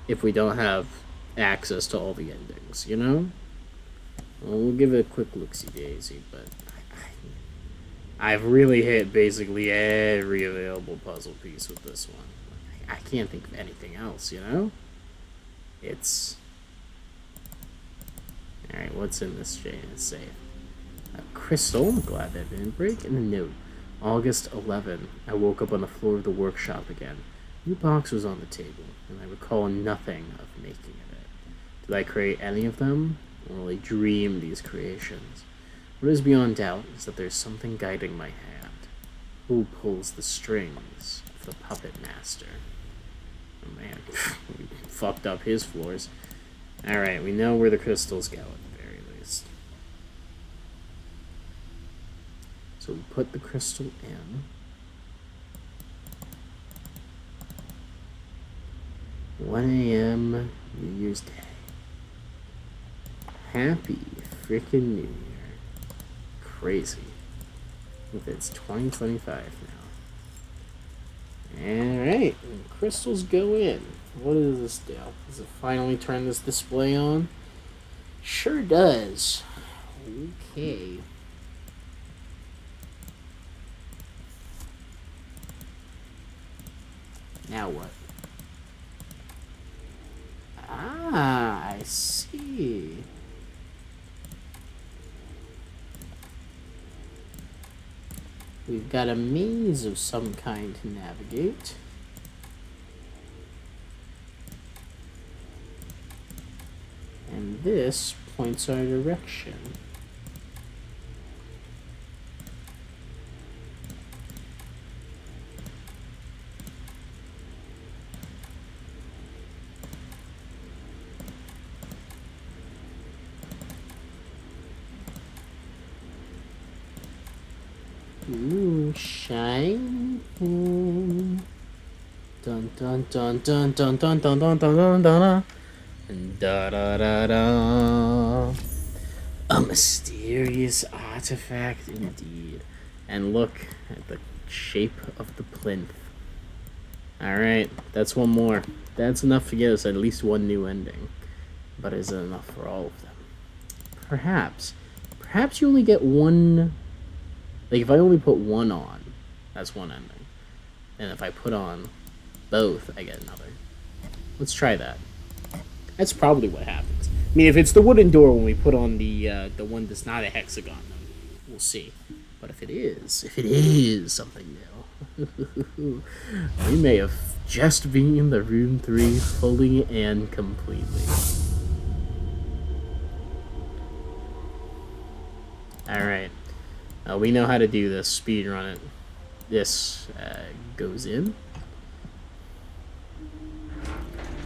if we don't have access to all the endings, you know? Well, we'll give it a quick look-see-daisy, but I've really hit basically every available puzzle piece with this one. I can't think of anything else, you know? It's... Alright, what's in this chain? It's safe. A crystal, I'm glad that didn't break, and a note. August 11, I woke up on the floor of the workshop again. A new box was on the table, and I recall nothing of making it. Did I create any of them, or only dream these creations? What is beyond doubt is that there's something guiding my hand. Who pulls the strings of the puppet master? Oh man, we fucked up his floors. Alright, we know where the crystals go at the very least. So we put the crystal in. "1 a.m. New Year's Day. Happy freaking New Year." Crazy. I think it's 2025 now. Alright, crystals go in. What does this do? Does it finally turn this display on? Sure does. Okay. Now what? Ah, I see. We've got a maze of some kind to navigate. And this points our direction. Moonshine. Dun dun dun dun dun dun dun dun dun dun dun. Da da da da. A mysterious artifact indeed. And look at the shape of the plinth. Alright, that's one more. That's enough to get us at least one new ending. But is it enough for all of them? Perhaps. Perhaps you only get one. Like, if I only put one on, that's one ending. And if I put on both, I get another. Let's try that. That's probably what happens. I mean, if it's the wooden door when we put on the one that's not a hexagon, then we'll see. But if it is something new, we may have just been in the room 3 fully and completely. Alright. We know how to do this. Speed run it. This goes in.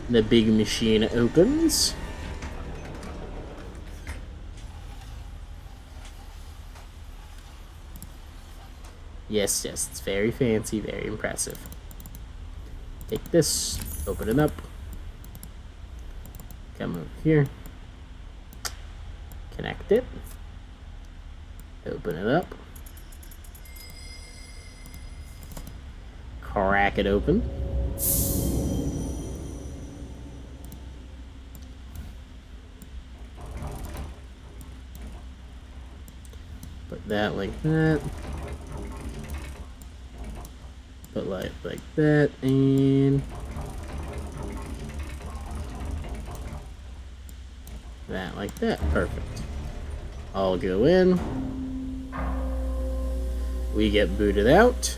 The big machine opens. Yes, it's very fancy, very impressive. Take this, open it up. Come over here. Connect it. Open it up. crack it open. Put that like that. Put light like that, and that like that. Perfect. All go in. We get booted out.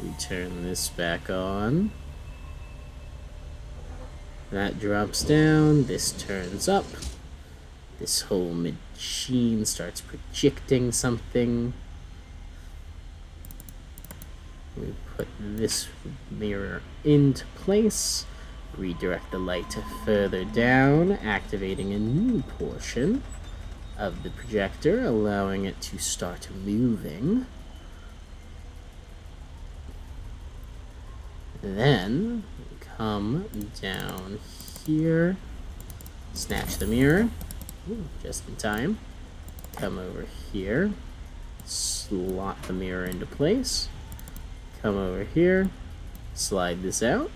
We turn this back on. That drops down. This turns up. This whole machine starts projecting something. We put this mirror into place. Redirect the light to further down, activating a new portion of the projector, allowing it to start moving. Then come down here, snatch the mirror. Ooh, just in time. Come over here, slot the mirror into place. Come over here, slide this out.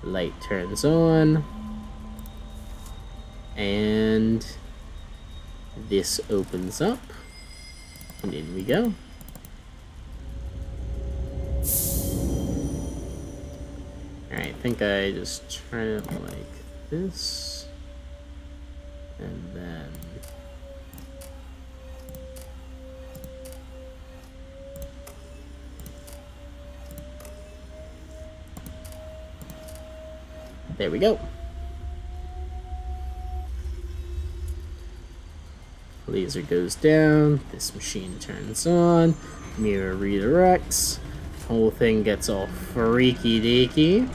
Light turns on, and this opens up, and in we go. Alright, I think I just turn it like this, and then there we go. Laser goes down, this machine turns on, mirror redirects, whole thing gets all freaky deaky.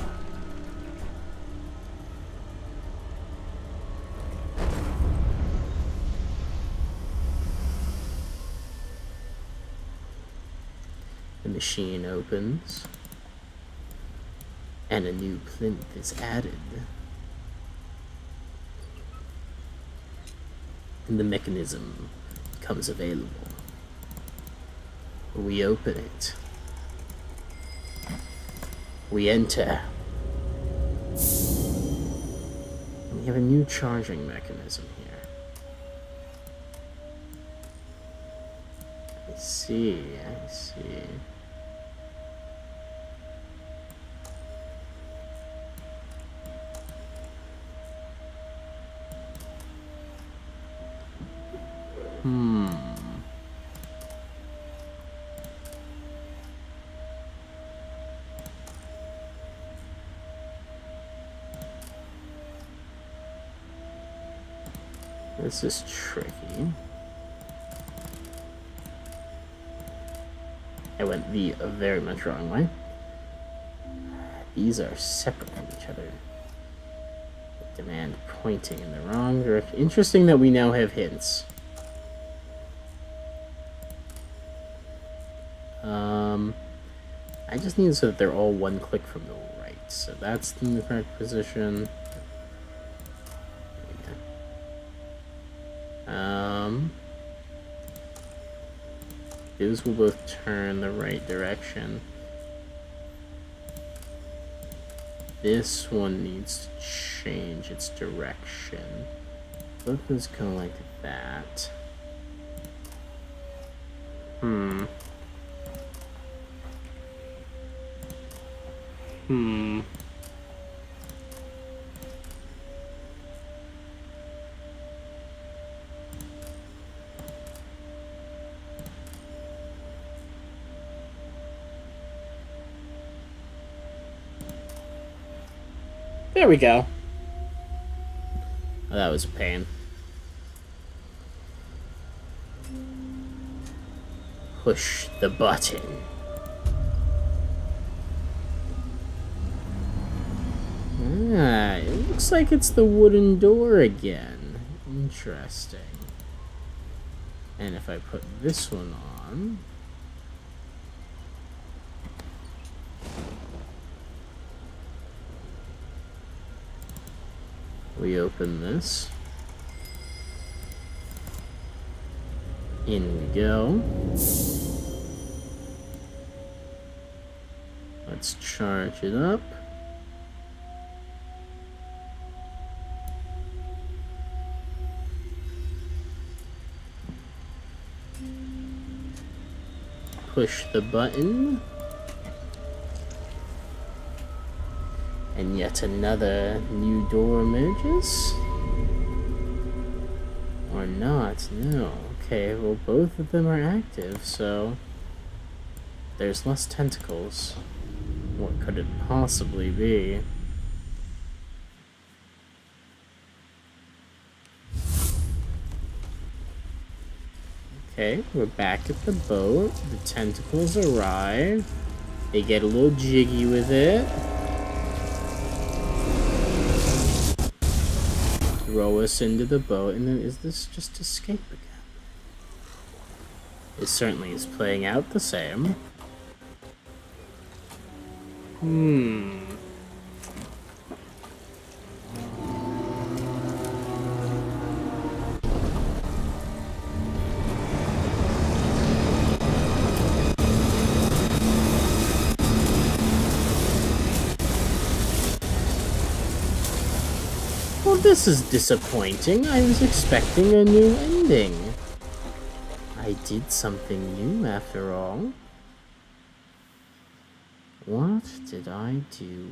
The machine opens, and a new plinth is added. And the mechanism becomes available. We open it. We enter. And we have a new charging mechanism here. I see. This is tricky. I went the very much wrong way. These are separate from each other. Demand pointing in the wrong direction. Interesting that we now have hints. I just need it so that they're all one click from the right. So that's in the correct position. These will both turn the right direction. This one needs to change its direction. Both of those go like that. There we go. Oh, that was a pain. Push the button. Ah, it looks like it's the wooden door again. Interesting. And if I put this one on... we open this. In we go. Let's charge it up. Push the button. And yet another new door emerges? Or not, no. Okay, well both of them are active, so there's less tentacles. What could it possibly be? Okay, we're back at the boat. The tentacles arrive. They get a little jiggy with it. Throw us into the boat, and then is this just escape again? It certainly is playing out the same. Well, this is disappointing. I was expecting a new ending. I did something new after all. What did I do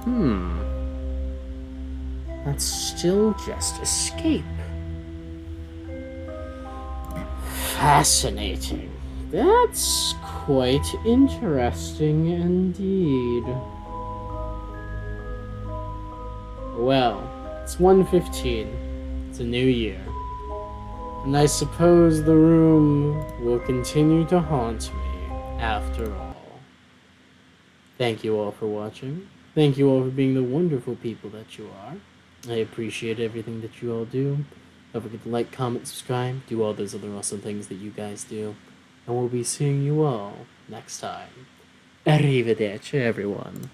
wrong? That's still just escape. Fascinating. That's quite interesting indeed. Well, it's 1:15. It's a new year. And I suppose the room will continue to haunt me after all. Thank you all for watching. Thank you all for being the wonderful people that you are. I appreciate everything that you all do. Don't forget to like, comment, subscribe, do all those other awesome things that you guys do. And we'll be seeing you all next time. Arrivederci, everyone.